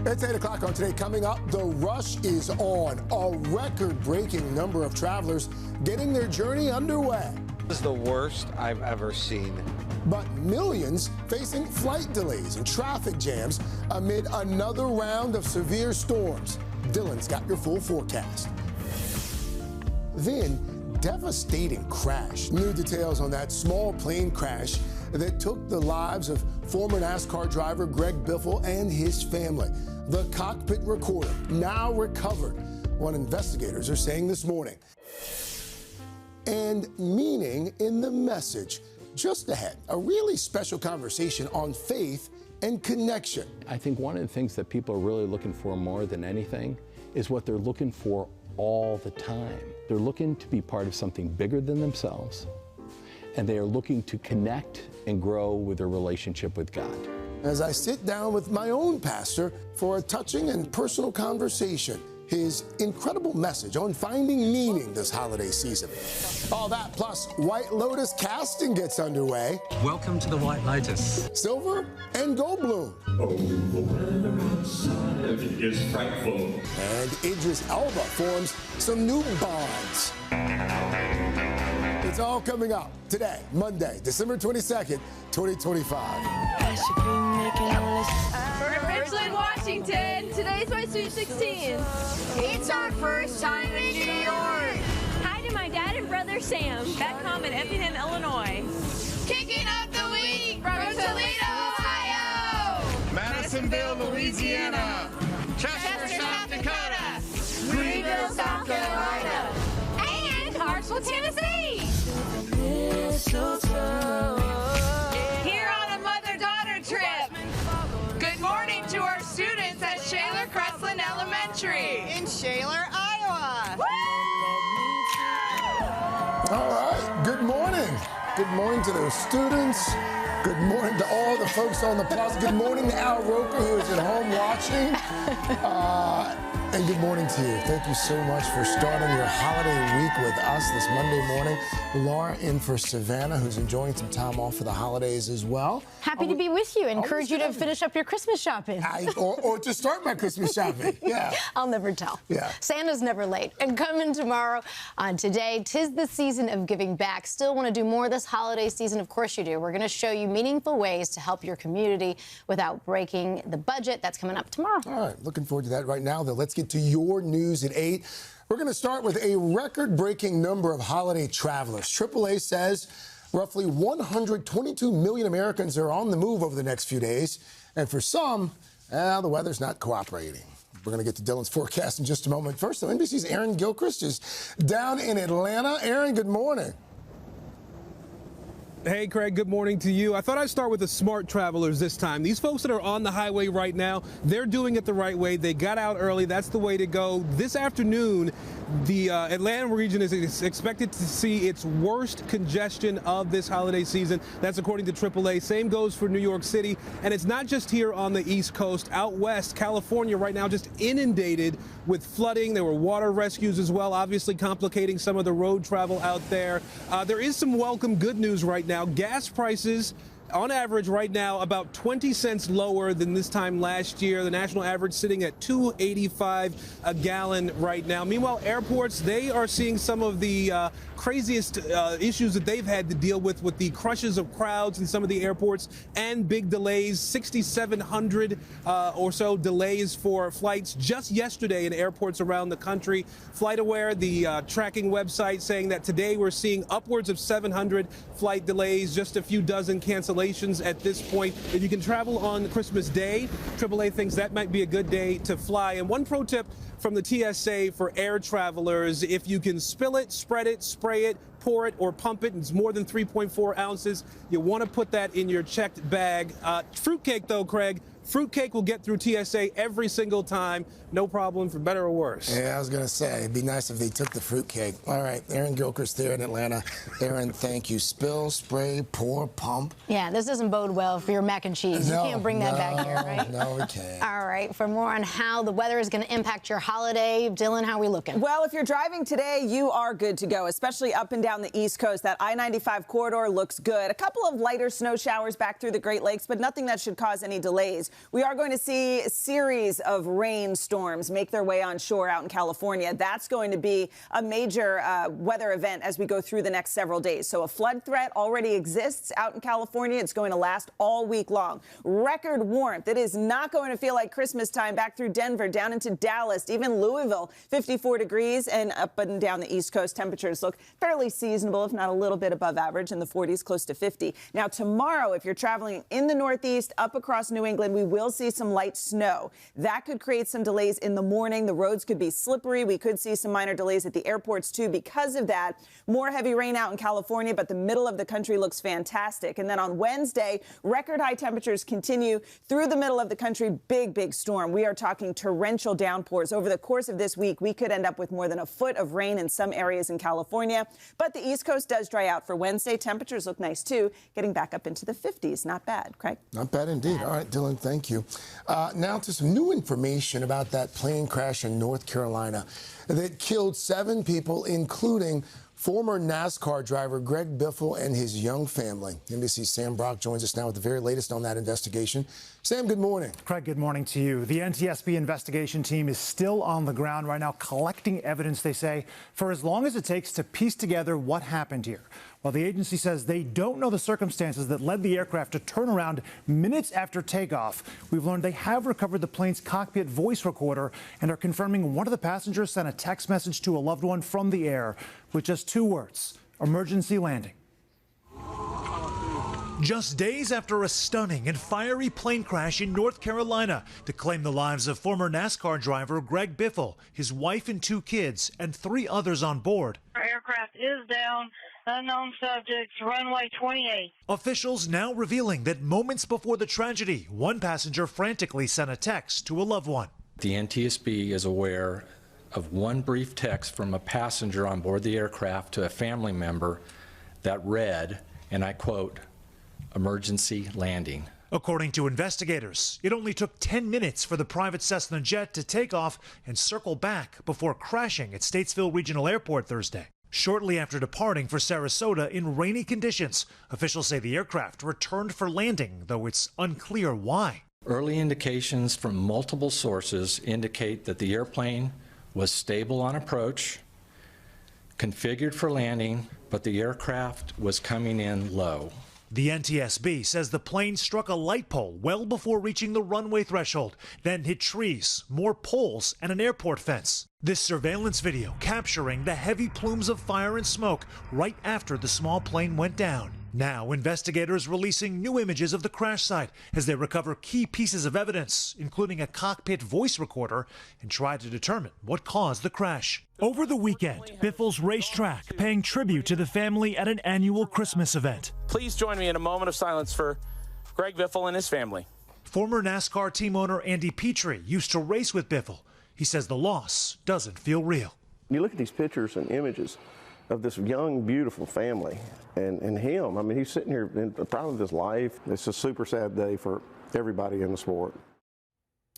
It's 8 o'clock on Today. Coming up, the rush is on. A record-breaking number of travelers getting their journey underway. This is the worst I've ever seen. But millions facing flight delays and traffic jams amid another round of severe storms. Dylan's got your full forecast. Then, devastating crash. New details on that small plane crash that took the lives of former NASCAR driver Greg Biffle and his family. The cockpit recorder now recovered, what investigators are saying this morning. And meaning in the message. Just ahead, a really special conversation on faith and connection. I think one of the things that people are really looking for more than anything is what they're looking for all the time. They're looking to be part of something bigger than themselves, and they are looking to connect and grow with their relationship with God. As I sit down with my own pastor for a touching and personal conversation, his incredible message on finding meaning this holiday season. All that plus White Lotus casting gets underway. Welcome to the White Lotus. Silver and Goldblum. Oh, the weather outside is frightful. And Idris Elba forms some new bonds. It's all coming up today, Monday, December 22nd, 2025. We're in Richland, Washington. Today's my Sweet 16. It's our first time in New York. Hi to my dad and brother Sam, back home in Effingham, Illinois. Kicking up the week from Toledo, Ohio. Madisonville, Louisiana. Chester, South Dakota. Greenville, South Carolina. And Hartsville, Tennessee. Here on a mother-daughter trip. Good morning to our students at Shaler Crestland Elementary In Shaler, Iowa. All right, good morning. Good morning to those students. Good morning to all the folks on the plaza. Good morning to Al Roker, who is at home watching. And good morning to you. Thank you so much for starting your holiday week with us this Monday morning. Laura in for Savannah, who's enjoying some time off for the holidays as well. Happy to be with you. Encourage you to finish up your Christmas shopping. Or to start my Christmas shopping. Yeah. I'll never tell. Yeah. Santa's never late. And coming tomorrow on Today, 'tis the season of giving back. Still want to do more this holiday season? Of course you do. We're going to show you meaningful ways to help your community without breaking the budget. That's coming up tomorrow. All right. Looking forward to that right now, though. Let's get to your news at 8. We're going to start with a record-breaking number of holiday travelers. AAA says roughly 122 million Americans are on the move over the next few days. And for some, the weather's not cooperating. We're going to get to Dylan's forecast in just a moment. First, though, NBC's Aaron Gilchrist is down in Atlanta. Aaron, good morning. Hey, Craig, good morning to you. I thought I'd start with the smart travelers this time. These folks that are on the highway right now, they're doing it the right way. They got out early. That's the way to go. This afternoon, the Atlanta region is expected to see its worst congestion of this holiday season. That's according to AAA. Same goes for New York City. And it's not just here on the East Coast. Out west, California right now just inundated with flooding. There were water rescues as well, obviously complicating some of the road travel out there. There is some welcome good news right now. Gas prices, on average right now, about 20 cents lower than this time last year. The national average sitting at $2.85 a gallon right now. Meanwhile, airports, they are seeing some of the craziest issues that they've had to deal with the crushes of crowds in some of the airports and big delays. 6,700 or so delays for flights just yesterday in airports around the country. FlightAware, the tracking website, saying that today we're seeing upwards of 700 flight delays, just a few dozen cancellations regulations at this point. If you can travel on Christmas Day, AAA thinks that might be a good day to fly. And one pro tip from the TSA for air travelers: if you can spill it, spread it, spray it, pour it, or pump it, and it's more than 3.4 ounces, you want to put that in your checked bag. Fruitcake, though, Craig, fruitcake will get through TSA every single time. No problem, for better or worse. Yeah, I was going to say, it'd be nice if they took the fruitcake. All right, Aaron Gilchrist there in Atlanta. Aaron, thank you. Spill, spray, pour, pump. Yeah, this doesn't bode well for your mac and cheese. You can't bring that back here, right? No, we can't. All right, for more on how the weather is going to impact your holiday, Dylan, how are we looking? Well, if you're driving today, you are good to go, especially up and down the East Coast. That I-95 corridor looks good. A couple of lighter snow showers back through the Great Lakes, but nothing that should cause any delays. We are going to see a series of rainstorms make their way on shore out in California. That's going to be a major weather event as we go through the next several days. So a flood threat already exists out in California. It's going to last all week long. Record warmth. It is not going to feel like Christmas time back through Denver, down into Dallas, even Louisville, 54 degrees, and up and down the East Coast. Temperatures look fairly seasonable, if not a little bit above average, in the 40s, close to 50. Now, tomorrow, if you're traveling in the Northeast, up across New England, we will see some light snow. That could create some delays in the morning. The roads could be slippery. We could see some minor delays at the airports, too, because of that. More heavy rain out in California, but the middle of the country looks fantastic. And then on Wednesday, record high temperatures continue through the middle of the country. Big, big storm. We are talking torrential downpours. Over the course of this week, we could end up with more than a foot of rain in some areas in California. But the East Coast does dry out for Wednesday. Temperatures look nice, too, getting back up into the 50s. Not bad, Craig. Not bad indeed. All right, Dylan, thank you. Now to some new information about that plane crash in North Carolina that killed 7 people, including former NASCAR driver Greg Biffle and his young family. NBC's Sam Brock joins us now with the very latest on that investigation. Sam, good morning. Craig, good morning to you. The NTSB investigation team is still on the ground right now, collecting evidence, they say, for as long as it takes to piece together what happened here. While the agency says they don't know the circumstances that led the aircraft to turn around minutes after takeoff, we've learned they have recovered the plane's cockpit voice recorder and are confirming one of the passengers sent a text message to a loved one from the air with just 2 words: emergency landing. Just days after a stunning and fiery plane crash in North Carolina to claim the lives of former NASCAR driver Greg Biffle, his wife and 2 kids, and 3 others on board. Our aircraft is down. Unknown subjects, runway 28. Officials now revealing that moments before the tragedy, one passenger frantically sent a text to a loved one. The NTSB is aware of one brief text from a passenger on board the aircraft to a family member that read, and I quote, "emergency landing." According to investigators, it only took 10 minutes for the private Cessna jet to take off and circle back before crashing at Statesville Regional Airport Thursday. Shortly after departing for Sarasota in rainy conditions, officials say the aircraft returned for landing, though it's unclear why. Early indications from multiple sources indicate that the airplane was stable on approach, configured for landing, but the aircraft was coming in low. The NTSB says the plane struck a light pole well before reaching the runway threshold, then hit trees, more poles, and an airport fence. This surveillance video capturing the heavy plumes of fire and smoke right after the small plane went down. Now, investigators releasing new images of the crash site as they recover key pieces of evidence, including a cockpit voice recorder, and try to determine what caused the crash. Over the weekend, Biffle's Racetrack paying tribute to the family at an annual Christmas event. Please join me in a moment of silence for Greg Biffle and his family. Former NASCAR team owner Andy Petrie used to race with Biffle. He says the loss doesn't feel real. You look at these pictures and images of this young, beautiful family and him. I mean, he's sitting here in the prime of his life. It's a super sad day for everybody in the sport.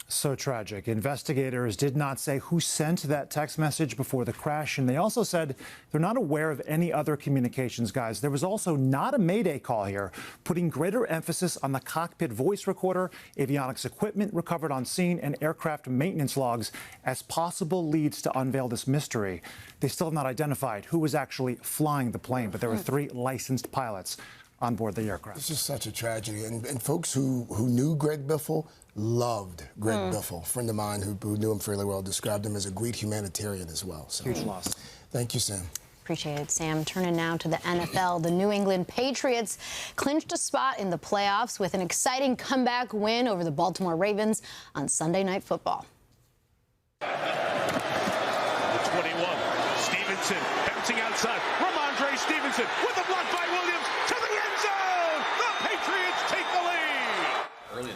So tragic. Investigators did not say who sent that text message before the crash, and they also said they're not aware of any other communications, guys. There was also not a Mayday call here, putting greater emphasis on the cockpit voice recorder, avionics equipment recovered on scene, and aircraft maintenance logs as possible leads to unveil this mystery. They still have not identified who was actually flying the plane, but there were 3 licensed pilots on board the aircraft. It's just such a tragedy. And folks who knew Greg Biffle loved Greg Biffle. A friend of mine who knew him fairly well described him as a great humanitarian as well. So, huge loss. Thank you, Sam. Appreciate it, Sam. Turning now to the NFL. The New England Patriots clinched a spot in the playoffs with an exciting comeback win over the Baltimore Ravens on Sunday Night Football. The 21, Stevenson bouncing outside. Ramondre Stevenson with the block by Williams to the end zone. The Patriots take the lead. Early.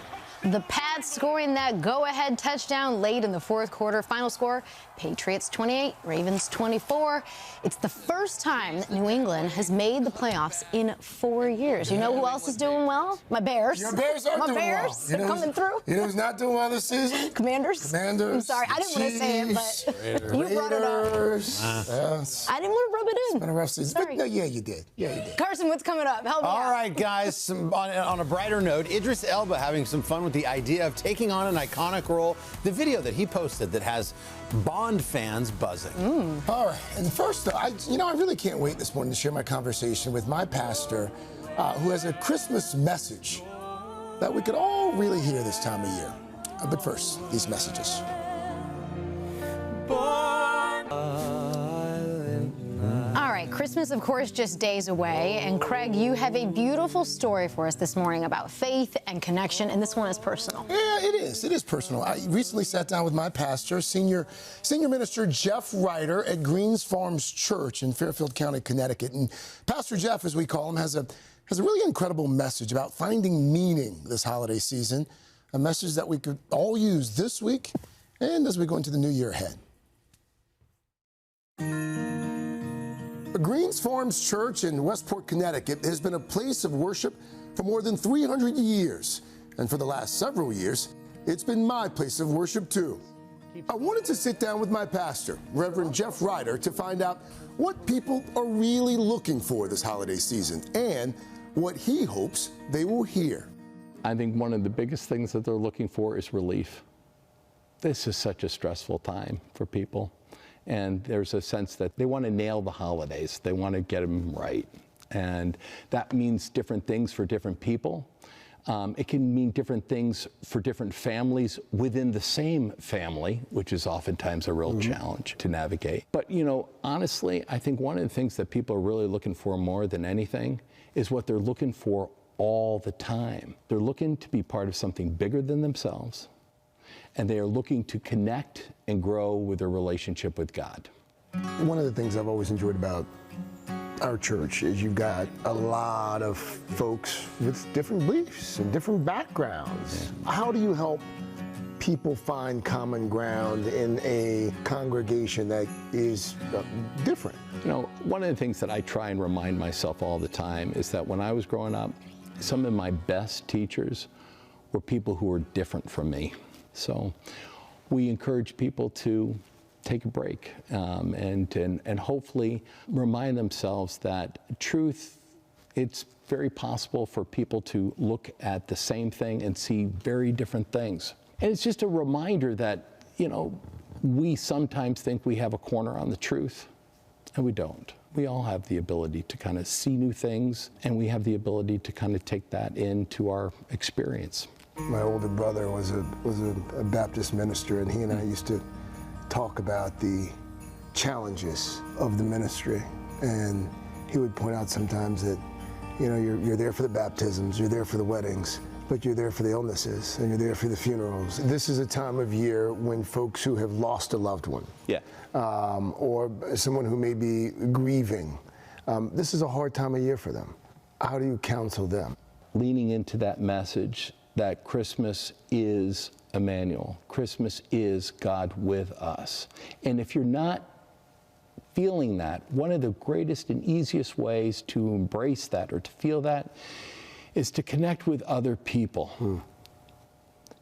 The Pats scoring that go-ahead touchdown late in the fourth quarter. Final score, Patriots 28, Ravens 24. It's the first time that New England has made the playoffs in 4 years. You know who else is doing well? My Bears. Your Bears are doing well. They're coming through. You know who's not doing well this season? Commanders. I'm sorry, I didn't want to say it, but you brought it up. Yes. I didn't want to rub it in. It's been a rough season. Sorry. But no, yeah, you did. Yeah, you did. Carson, what's coming up? Help me out. All right, guys, on a brighter note, Idris Elba having some fun with the idea of taking on an iconic role. The video that he posted that has Bond fans buzzing. All right, and first, I really can't wait this morning to share my conversation with my pastor, who has a Christmas message that we could all really hear this time of year. But first, these messages. All right, Christmas, of course, just days away. And Craig, you have a beautiful story for us this morning about faith and connection, and this one is personal. Yeah, it is. It is personal. I recently sat down with my pastor, senior minister Jeff Ryder at Greens Farms Church in Fairfield County, Connecticut. And Pastor Jeff, as we call him, has a really incredible message about finding meaning this holiday season, a message that we could all use this week and as we go into the new year ahead. Greens Farms Church in Westport, Connecticut has been a place of worship for more than 300 years. And for the last several years, it's been my place of worship too. I wanted to sit down with my pastor, Reverend Jeff Ryder, to find out what people are really looking for this holiday season and what he hopes they will hear. I think one of the biggest things that they're looking for is relief. This is such a stressful time for people. And there's a sense that they want to nail the holidays. They want to get them right. And that means different things for different people. It can mean different things for different families within the same family, which is oftentimes a real challenge to navigate. But, you know, honestly, I think one of the things that people are really looking for more than anything is what they're looking for all the time. They're looking to be part of something bigger than themselves. And they are looking to connect and grow with their relationship with God. One of the things I've always enjoyed about our church is you've got a lot of folks with different beliefs and different backgrounds. Yeah. How do you help people find common ground in a congregation that is different? You know, one of the things that I try and remind myself all the time is that when I was growing up, some of my best teachers were people who were different from me. So we encourage people to take a break and hopefully remind themselves that truth, it's very possible for people to look at the same thing and see very different things. And it's just a reminder that, you know, we sometimes think we have a corner on the truth, and we don't. We all have the ability to kind of see new things, and we have the ability to kind of take that into our experience. My older brother was a Baptist minister, and he and I used to talk about the challenges of the ministry. And he would point out sometimes that, you know, you're there for the baptisms, you're there for the weddings, but you're there for the illnesses, and you're there for the funerals. This is a time of year when folks who have lost a loved one, or someone who may be grieving, this is a hard time of year for them. How do you counsel them? Leaning into that message that Christmas is Emmanuel. Christmas is God with us. And if you're not feeling that, one of the greatest and easiest ways to embrace that or to feel that is to connect with other people.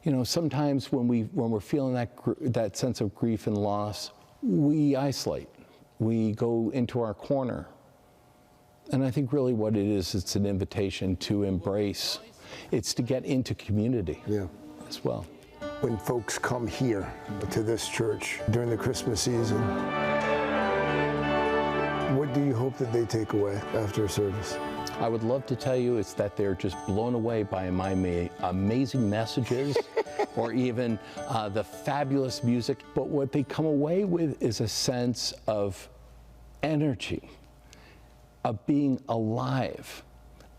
You know, sometimes when we're feeling that sense of grief and loss, we isolate. We go into our corner. And I think really what it is, it's an invitation to embrace. It's to get into community as well. When folks come here to this church during the Christmas season, what do you hope that they take away after a service? I would love to tell you it's that they're just blown away by my amazing messages or even the fabulous music. But what they come away with is a sense of energy, of being alive.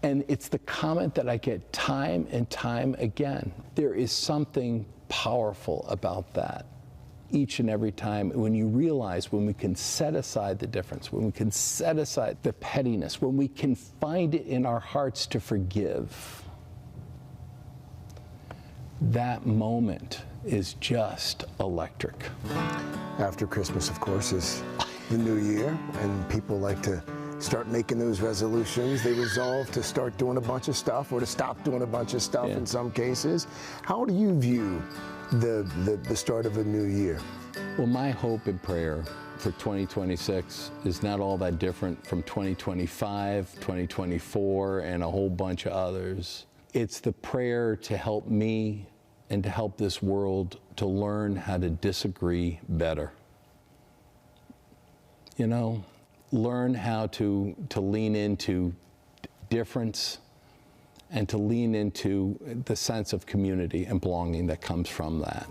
And it's the comment that I get time and time again. There is something powerful about that each and every time when you realize when we can set aside the difference, when we can set aside the pettiness, when we can find it in our hearts to forgive. That moment is just electric. After Christmas, of course, is the new year, and people like to start making those resolutions. They resolve to start doing a bunch of stuff or to stop doing a bunch of stuff in some cases. How do you view the start of a new year? Well, my hope and prayer for 2026 is not all that different from 2025, 2024, and a whole bunch of others. It's the prayer to help me and to help this world to learn how to disagree better. You know, learn how to lean into difference and to lean into the sense of community and belonging that comes from that.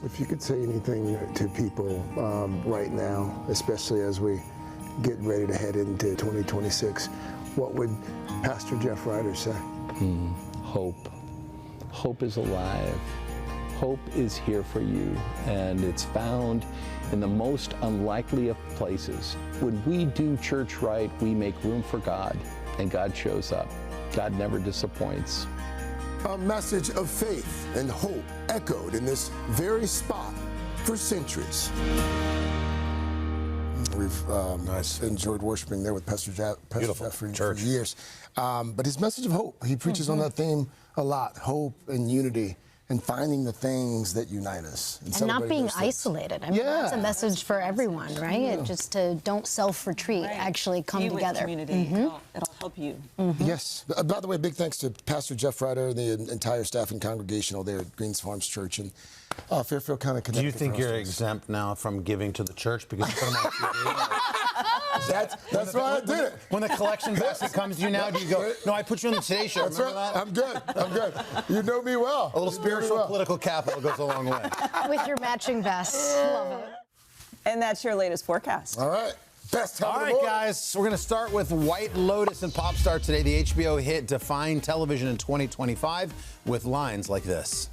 If you could say anything to people right now, especially as we get ready to head into 2026, what would Pastor Jeff Ryder say? Hope. Hope is alive. Hope is here for you, and it's found in the most unlikely of places. When we do church right, we make room for God, and God shows up. God never disappoints. A message of faith and hope echoed in this very spot for centuries. We've enjoyed worshiping there with Pastor Jeff for years. But his message of hope, he preaches on that theme a lot, hope and unity, and finding the things that unite us. And not being isolated. I mean, that's a message for everyone, right? Yeah. Just to don't self-retreat, actually come Be with together. community. It'll help you. Yes. By the way, big thanks to Pastor Jeff Ryder and the entire staff and congregation there at Greens Farms Church and Fairfield County Connecticut. Do you think you're exempt now from giving to the church because you put them on TV? That's why I did it. When the collection basket comes to you now, do you go, no, I put you on the Today Show. That's Remember right. that? I'm good. I'm good. You know me well. A little spiritual political capital goes a long way. With your matching vest. Love it. And that's your latest forecast. All right. Best time All right, guys, we're going to start with White Lotus and Popstar today. The HBO hit defined television in 2025 with lines like this.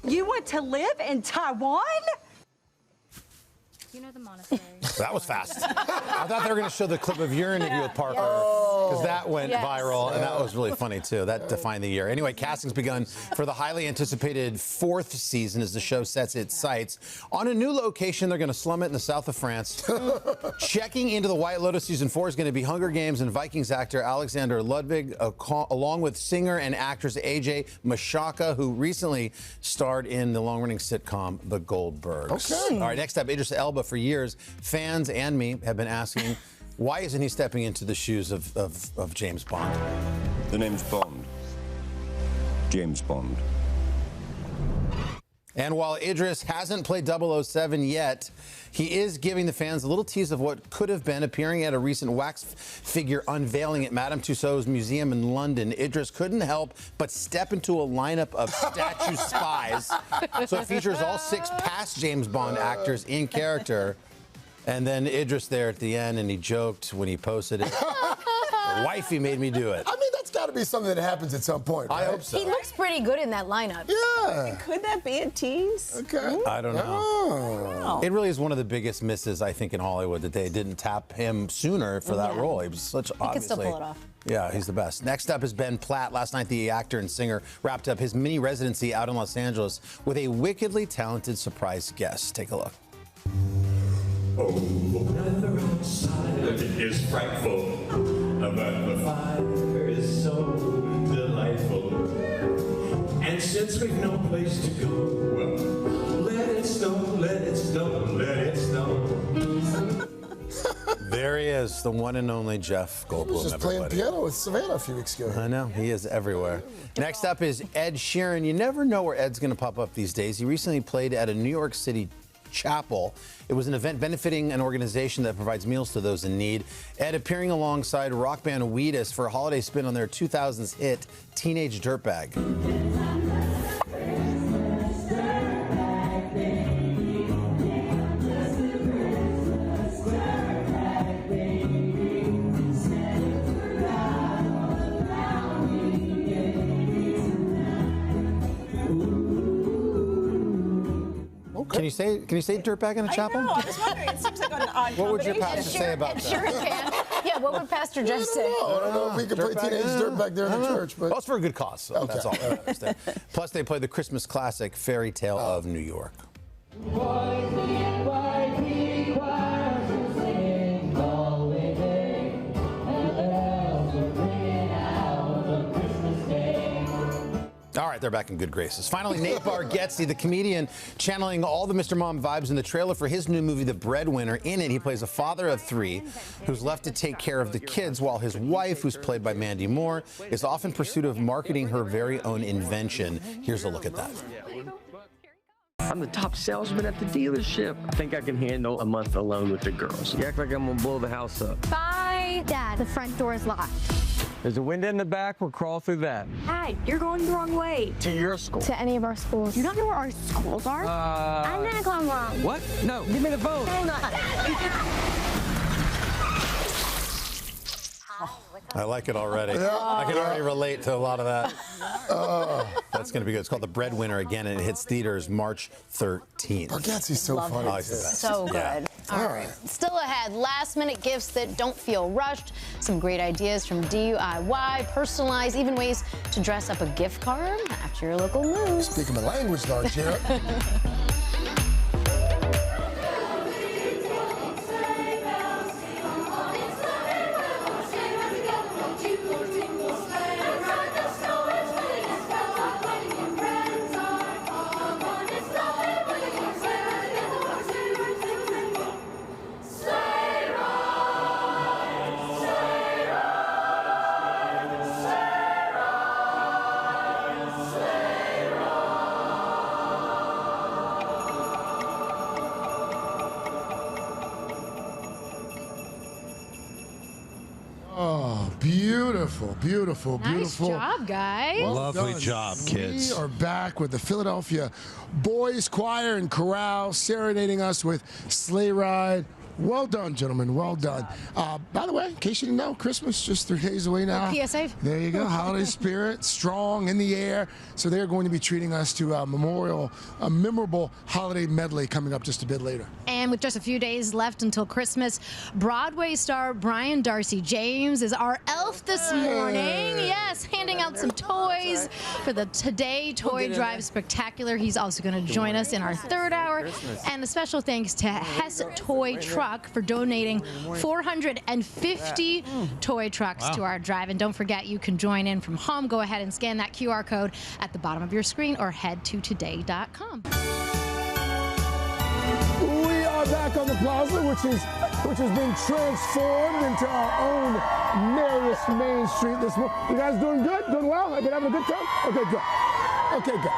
You want to live in Taiwan? You know the monastery. That was fast. I thought they were going to show the clip of your interview with Parker, because that went viral, and that was really funny, too. That defined the year. Anyway, casting's begun for the highly anticipated 4th season as the show sets its sights on a new location. They're going to slum it in the south of France. Checking into the White Lotus season 4 is going to be Hunger Games and Vikings actor Alexander Ludwig, along with singer and actress AJ Mashaka, who recently starred in the long-running sitcom The Goldbergs. Okay. All right, next up, Idris Elba. For years, fans and me have been asking, why isn't he stepping into the shoes of James Bond? The name's Bond. James Bond. And while Idris hasn't played 007 yet, he is giving the fans a little tease of what could have been, appearing at a recent wax figure unveiling at Madame Tussauds Museum in London. Idris couldn't help but step into a lineup of statue spies. So it features all 6 past James Bond actors in character. And then Idris there at the end, and he joked when he posted it. Wifey made me do it. I mean, that's got to be something that happens at some point, right? I hope so. He looks pretty good in that lineup. Yeah. Could that be a tease? Okay. I don't know. Oh. It really is one of the biggest misses, I think, in Hollywood that they didn't tap him sooner for that role. He was such, He obviously. can still pull it off. Yeah, he's the best. Next up is Ben Platt. Last night, the actor and singer wrapped up his mini residency out in Los Angeles with a wickedly talented surprise guest. Take a look. Oh, weather outside is frightful, but the fire is so delightful. And since we've no place to go, well, let it snow, let it snow, let it snow. There he is, the one and only Jeff Goldblum. He was just playing piano with Savannah a few weeks ago. I know, he is everywhere. Next up is Ed Sheeran. You never know where Ed's going to pop up these days. He recently played at a New York City chapel. It was an event benefiting an organization that provides meals to those in need. Ed appearing alongside rock band Wheatus for a holiday spin on their 2000s hit, Teenage Dirtbag. you say dirtbag in a chapel? I know, I was wondering. It seems like an odd What would your combination. pastor say about that? Sure it can. Yeah, what would Pastor Jeff say? I don't know if we could play teenage dirtbag there in the church, but well, it's for a good cause. So Okay. That's all. I understand. Plus, they play the Christmas classic "Fairy Tale of New York." All right, they're back in good graces. Finally, Nate Bargatze, the comedian, channeling all the Mr. Mom vibes in the trailer for his new movie, The Breadwinner. In it, he plays a father of 3 who's left to take care of the kids while his wife, who's played by Mandy Moore, is off in pursuit of marketing her very own invention. Here's a look at that. I'm the top salesman at the dealership. I think I can handle a month alone with the girls. You act like I'm gonna blow the house up. Bye. Dad, the front door is locked. There's a window in the back, we'll crawl through that. Dad, you're going the wrong way. To your school. To any of our schools. You don't know where our schools are? I'm gonna come wrong. What? No, give me the phone. I like it already. Yeah. I can already relate to a lot of that. That's going to be good. It's called The Breadwinner again, and it hits theaters March 13th. Bargatze's so funny. Oh, he's the best. So good. Yeah. All right. Still ahead, last-minute gifts that don't feel rushed. Some great ideas from DIY, personalized, even ways to dress up a gift card after your local news. Speaking my language, though, Jared. Oh, beautiful, beautiful, beautiful. Nice job, guys. Well Lovely done. job, kids. We are back with the Philadelphia Boys Choir and Chorale serenading us with Sleigh Ride. Well done, gentlemen. Well done. By the way, in case you didn't know, Christmas just 3 days away now. PSA. There you go. Holiday spirit, strong in the air. So they're going to be treating us to a memorable holiday medley coming up just a bit later. And with just a few days left until Christmas, Broadway star Brian Darcy James is our elf this morning. Yes, handing out some toys for the Today Toy Drive Spectacular. He's also going to join us in our 3rd hour. And a special thanks to Hess Toy Truck for donating 450 toy trucks to our drive. And don't forget, you can join in from home. Go ahead and scan that QR code at the bottom of your screen or head to today.com. We are back on the plaza, which has been transformed into our own merriest Main Street this morning. You guys doing good? Doing well? Have been having a good time? Okay, good. Okay, good.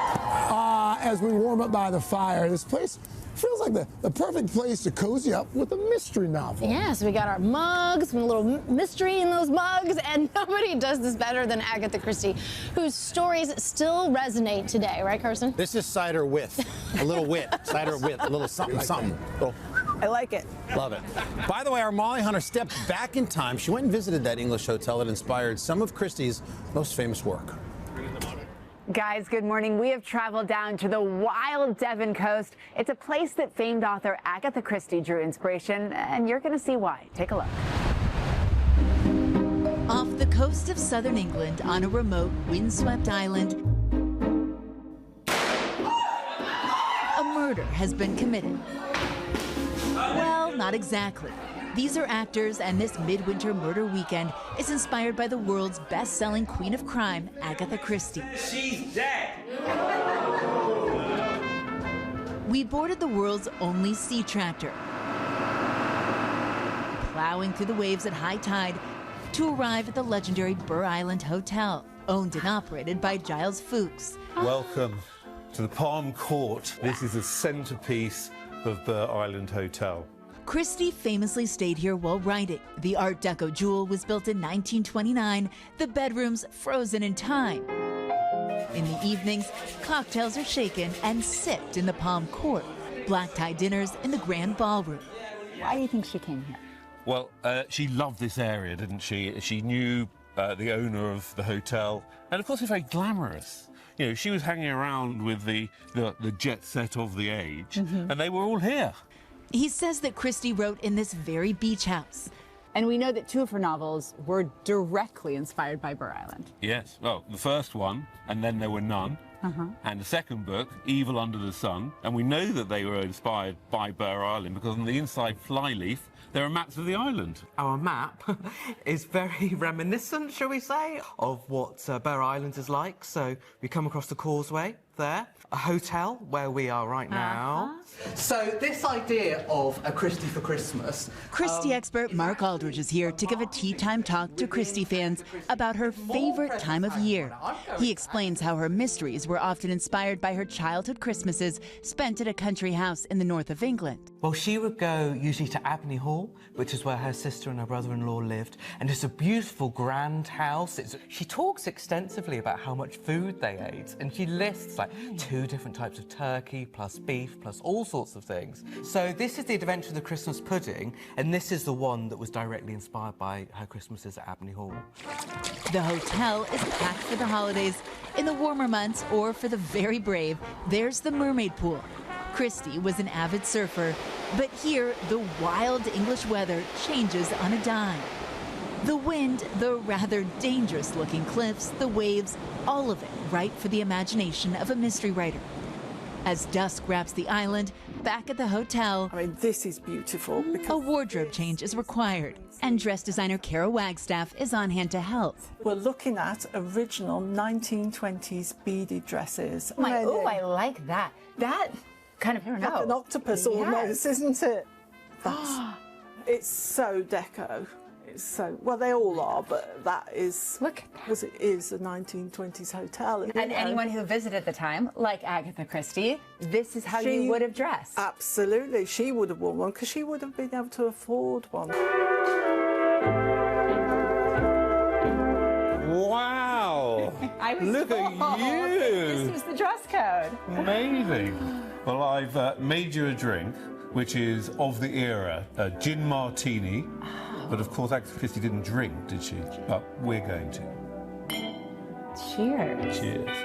As we warm up by the fire, this place feels like the perfect place to cozy up with a mystery novel. Yeah, so we got our mugs, a little mystery in those mugs, and nobody does this better than Agatha Christie, whose stories still resonate today, right, Carson? This is cider with a little wit, cider with a little something, something. Little. I like it. Love it. By the way, our Molly Hunter stepped back in time. She went and visited that English hotel that inspired some of Christie's most famous work. Guys, good morning. We have traveled down to the wild Devon coast. It's a place that famed author Agatha Christie drew inspiration, and you're going to see why. Take a look. Off the coast of southern England, on a remote, windswept island, a murder has been committed. Well, not exactly. These are actors, and this midwinter murder weekend is inspired by the world's best-selling queen of crime, Agatha Christie. She's dead. We boarded the world's only sea tractor, plowing through the waves at high tide to arrive at the legendary Burr Island Hotel, owned and operated by Giles Fuchs. Welcome to the Palm Court. This is the centerpiece of Burr Island Hotel. Christie famously stayed here while writing. The Art Deco jewel was built in 1929, the bedrooms frozen in time. In the evenings, cocktails are shaken and sipped in the Palm Court, black tie dinners in the Grand Ballroom. Why do you think she came here? Well, she loved this area, didn't she? She knew the owner of the hotel, and of course it's very glamorous. you know, she was hanging around with the jet set of the age, and they were all here. He says that Christie wrote in this very beach house. And we know that 2 of her novels were directly inspired by Burr Island. Yes, well, the first one, and then there were none. And the second book, Evil Under the Sun, and we know that they were inspired by Burr Island because on the inside flyleaf there are maps of the island. Our map is very reminiscent, shall we say, of what Burr Island is like. So we come across the causeway there, a hotel where we are right now. So this idea of a Christie for Christmas. Christie expert Mark Aldridge is here to give a tea time talk to Christie fans about her favorite time of year. He explains how her mysteries were often inspired by her childhood Christmases spent at a country house in the north of England. Well, she would go usually to Abney Hall, which is where her sister and her brother-in-law lived, and it's a beautiful grand house. She talks extensively about how much food they ate, and she lists like 2 different types of turkey, plus beef, plus all sorts of things. So this is the Adventure of the Christmas Pudding, and this is the one that was directly inspired by her Christmases at Abney Hall. The hotel is packed for the holidays. In the warmer months, or for the very brave, there's the mermaid pool. Christie was an avid surfer, but here the wild English weather changes on a dime. The wind, the rather dangerous-looking cliffs, the waves, all of it ripe for the imagination of a mystery writer. As dusk wraps the island, back at the hotel, I mean, this is beautiful. A wardrobe change is required, and dress designer Kara Wagstaff is on hand to help. We're looking at original 1920s beaded dresses. I like that. That kind of like an octopus almost, isn't it? It's so deco. It's so, well, they all are, but that is, because it is a 1920s hotel. And anyone who visited at the time, like Agatha Christie, this is how you would have dressed. Absolutely. She would have worn one because she would have been able to afford one. Wow! Look at you! This was the dress code. Amazing. Well, I've made you a drink, which is of the era, a gin martini. But of course, Agatha Christie didn't drink, did she? But we're going to. Cheers. Cheers.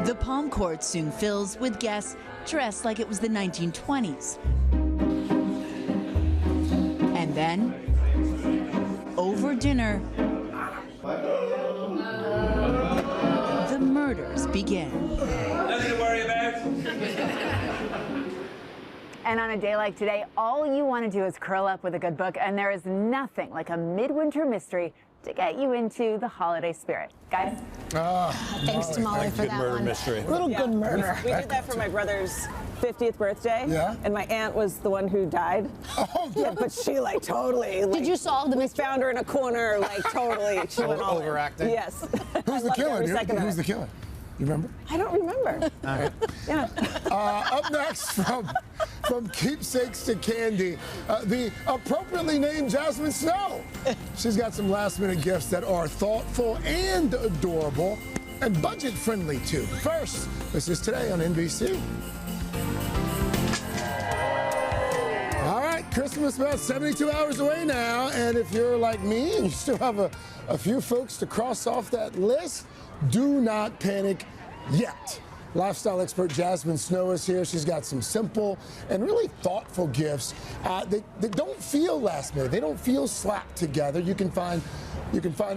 The Palm Court soon fills with guests dressed like it was the 1920s. And then, over dinner, the murders begin. Nothing to worry about. And on a day like today, all you want to do is curl up with a good book, and there is nothing like a midwinter mystery to get you into the holiday spirit. Guys? Thanks to Molly for that one. Mystery. Little good murder. We did that for my brother's 50th birthday. Yeah. And my aunt was the one who died. Oh, yeah, but she totally. Did you solve the mystery? We found her in a corner, totally. She went all in. Overacting? Yes. Who's the killer? Who's the killer? You remember? I don't remember. Yeah. Up next, from keepsakes to candy, the appropriately named Jasmine Snow. She's got some last-minute gifts that are thoughtful and adorable, and budget-friendly too. First, this is Today on NBC. All right, Christmas about 72 hours away now, and if you're like me and you still have a few folks to cross off that list, do not panic yet. Lifestyle expert Jasmine Snow is here. She's got some simple and really thoughtful gifts that don't feel last minute. They don't feel slapped together. You can find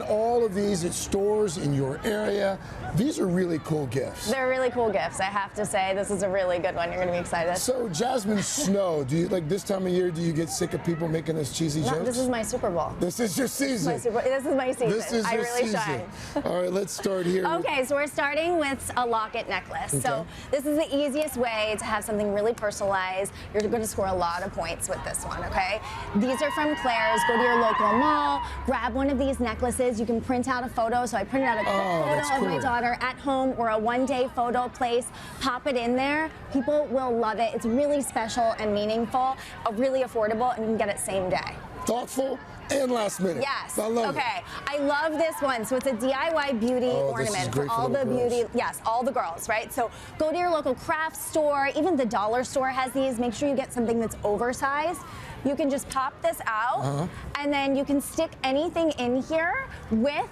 all of these at stores in your area. These are really cool gifts. They're really cool gifts. I have to say, this is a really good one. You're going to be excited. So, Jasmine Snow, do you like this time of year? Do you get sick of people making us cheesy jokes? This is my Super Bowl. This is your season. This is my season. This is I your really season. shine. All right, let's start here. Okay, so we're starting with a locket necklace. Okay. So this is the easiest way to have something really personalized. You're going to score a lot of points with this one, okay? These are from Claire's. Go to your local mall, grab one of these necklaces. You can print out a photo. So I printed out a photo of my daughter at home or a one-day photo place. Pop it in there. People will love it. It's really special and meaningful, really affordable, and you can get it same day. Thoughtful and last minute. Yes. I love it. Okay. I love this one. So it's a DIY beauty ornament for all the beauty. Yes, all the girls, right? So go to your local craft store. Even the dollar store has these. Make sure you get something that's oversized. You can just pop this out, and then you can stick anything in here with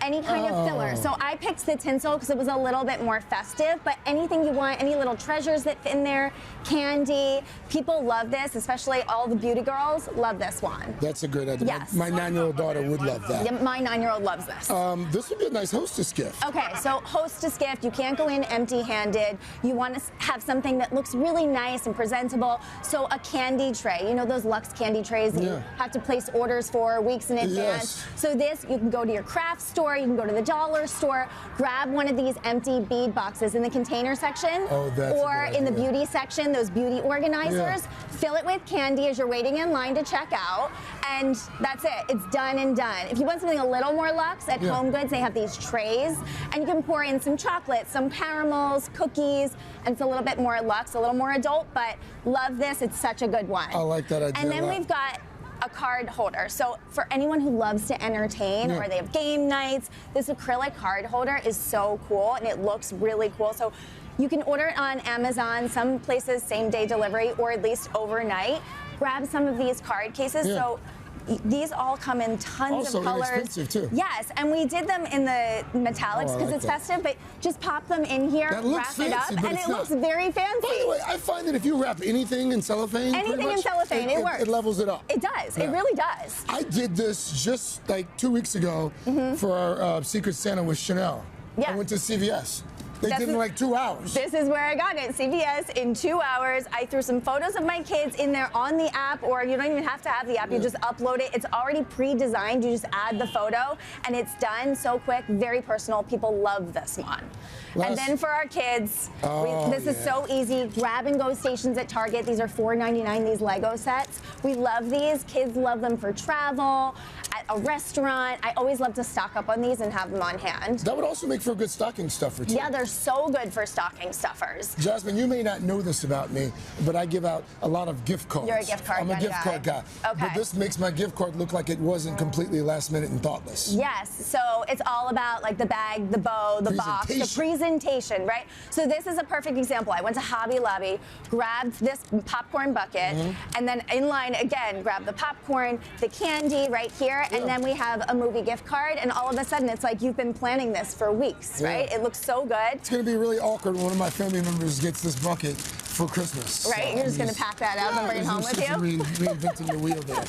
any kind of filler. So I picked the tinsel because it was a little bit more festive, but anything you want, any little treasures that fit in there, candy. People love this, especially all the beauty girls love this one. That's a great idea. Yes. My 9-year-old daughter would love that. Yeah, my 9-year-old loves this. This would be a nice hostess gift. Okay, so hostess gift, you can't go in empty-handed. You want to have something that looks really nice and presentable. So a candy tray, you know those luxe candy trays that you have to place orders for weeks in advance. So this, you can go to your craft store, you can go to the dollar store, grab one of these empty bead boxes in the container section, or in the beauty section, those beauty organizers, fill it with candy as you're waiting in line to check out, and that's it. It's done and done. If you want something a little more luxe, at Home Goods, they have these trays, and you can pour in some chocolate, some caramels, cookies, and it's a little bit more luxe, a little more adult, but love this. It's such a good one. I like that idea. And then we've got a card holder. So for anyone who loves to entertain or they have game nights, this acrylic card holder is so cool, and it looks really cool. So you can order it on Amazon, some places same-day delivery, or at least overnight. Grab some of these card cases. So these all come in tons of colors. Inexpensive too. Yes, and we did them in the metallics because it's festive, but just pop them in here, wrap it up, and it looks very fancy. By the way, I find that if you wrap anything in cellophane, anything in cellophane, it works. It levels it up. It does. It really does. I did this just like 2 weeks ago for our Secret Santa with Chanel. I went to CVS. They did it in like 2 hours. This is where I got it. CVS in 2 hours. I threw some photos of my kids in there on the app, or you don't even have to have the app. You just upload it. It's already pre-designed. You just add the photo, and it's done so quick, very personal. People love this one. And then for our kids, this is so easy. Grab-and-go stations at Target. These are $4.99, these Lego sets. We love these. Kids love them for travel, at a restaurant. I always love to stock up on these and have them on hand. That would also make for a good stocking stuffer, too. Yeah, they're so good for stocking stuffers. Jasmine, you may not know this about me, but I give out a lot of gift cards. You're a gift card guy. I'm a gift card guy. Okay. But this makes my gift card look like it wasn't completely last minute and thoughtless. Yes, so it's all about like the bag, the bow, the box, the presentation, right? So this is a perfect example. I went to Hobby Lobby, grabbed this popcorn bucket, and then in line again, grabbed the popcorn, the candy right here, and then we have a movie gift card, and all of a sudden it's like you've been planning this for weeks, right? It looks so good. It's going to be really awkward when one of my family members gets this bucket for Christmas. Right, So you're just going to pack that up and bring it home with you? Reinventing the wheel there.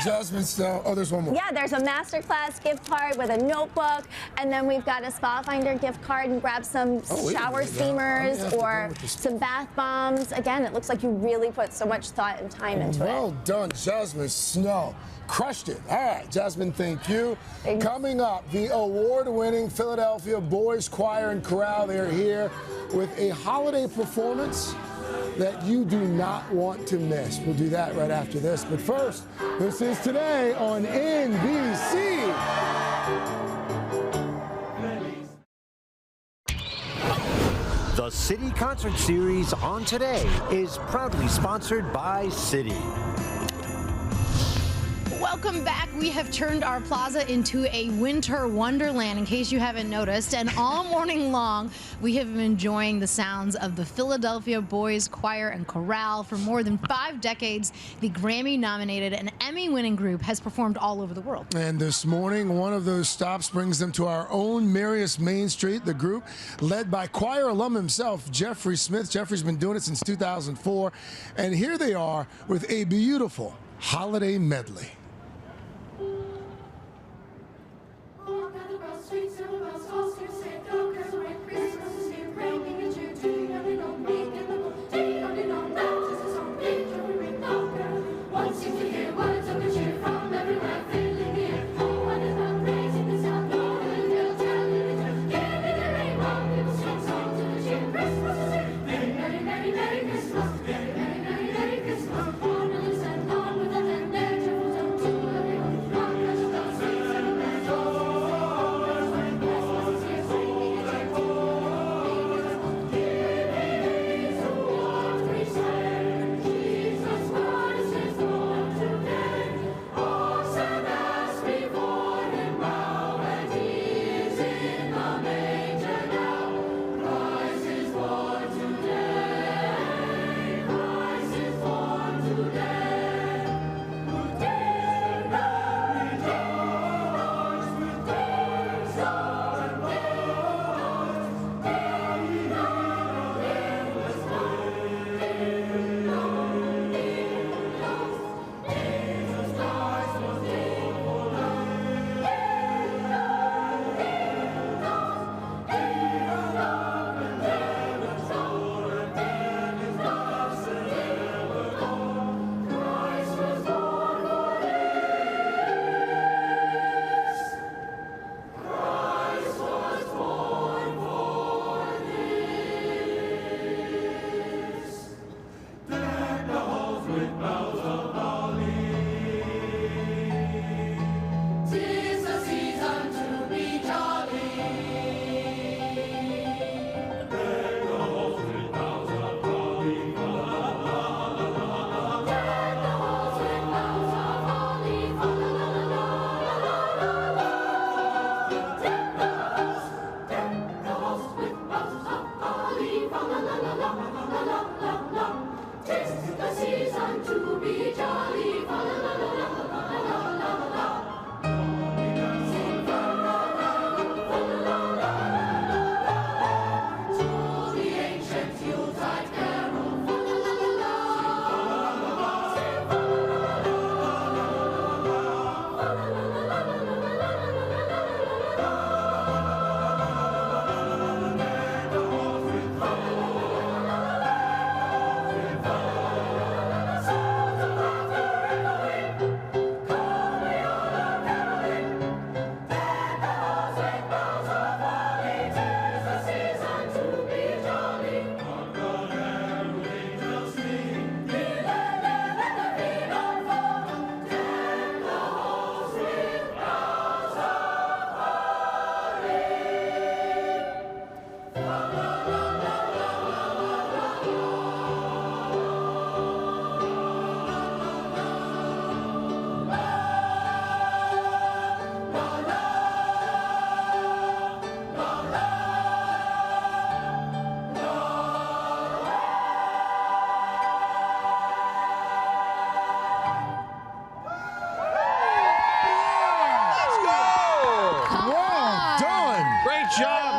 Jasmine, there's one more. Yeah, there's a masterclass gift card with a notebook, and then we've got a Spa Finder gift card, and grab some shower steamers or some bath bombs. Again, it looks like you really put so much thought and time into it. Well done, Jasmine Snow. Crushed it. All right, Jasmine, thank you. Coming up, the award-winning Philadelphia Boys Choir and Chorale. They are here with a holiday performance that you do not want to miss. We'll do that right after this. But first, this is Today on NBC. The City Concert Series on Today is proudly sponsored by Citi. Welcome back. We have turned our plaza into a winter wonderland, in case you haven't noticed. And all morning long, we have been enjoying the sounds of the Philadelphia Boys Choir and Chorale. For more than 5 decades, the Grammy-nominated and Emmy-winning group has performed all over the world. And this morning, one of those stops brings them to our own Marius Main Street. The group, led by choir alum himself, Jeffrey Smith. Jeffrey's been doing it since 2004. And here they are with a beautiful holiday medley.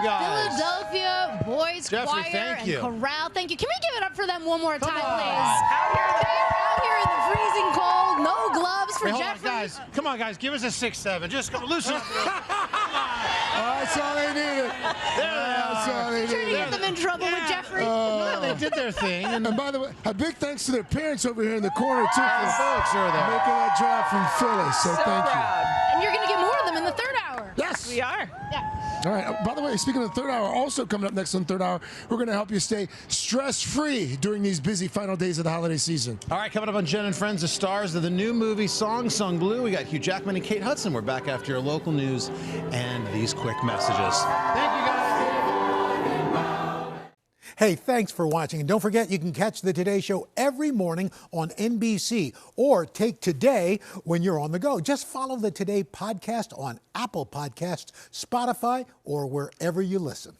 guys. Philadelphia Boys Jeffrey, Choir thank and you. Chorale. Thank you. Can we give it up for them one more time, on. please? They're out here in the freezing cold, no gloves for Wait, hold on, Jeffrey. guys. Come on, guys. Give us a 6-7. Just go, loosen up. That's all they needed. That's all they Trying to needed. get them in trouble with Jeffrey. No, they did their thing. And by the way, a big thanks to their parents over here in the corner, too, for folks are there. making that drive from Philly. So thank you. And you're going to get more of them in the third hour. Yes. We are. Yeah. All right. By the way, speaking of the third hour, also coming up next on third hour, we're going to help you stay stress-free during these busy final days of the holiday season. All right, coming up on Jen and Friends, the stars of the new movie Song Sung Blue. We got Hugh Jackman and Kate Hudson. We're back after your local news and these quick messages. Thank you, guys. Hey, thanks for watching. And don't forget, you can catch the Today Show every morning on NBC or take Today when you're on the go. Just follow the Today podcast on Apple Podcasts, Spotify, or wherever you listen.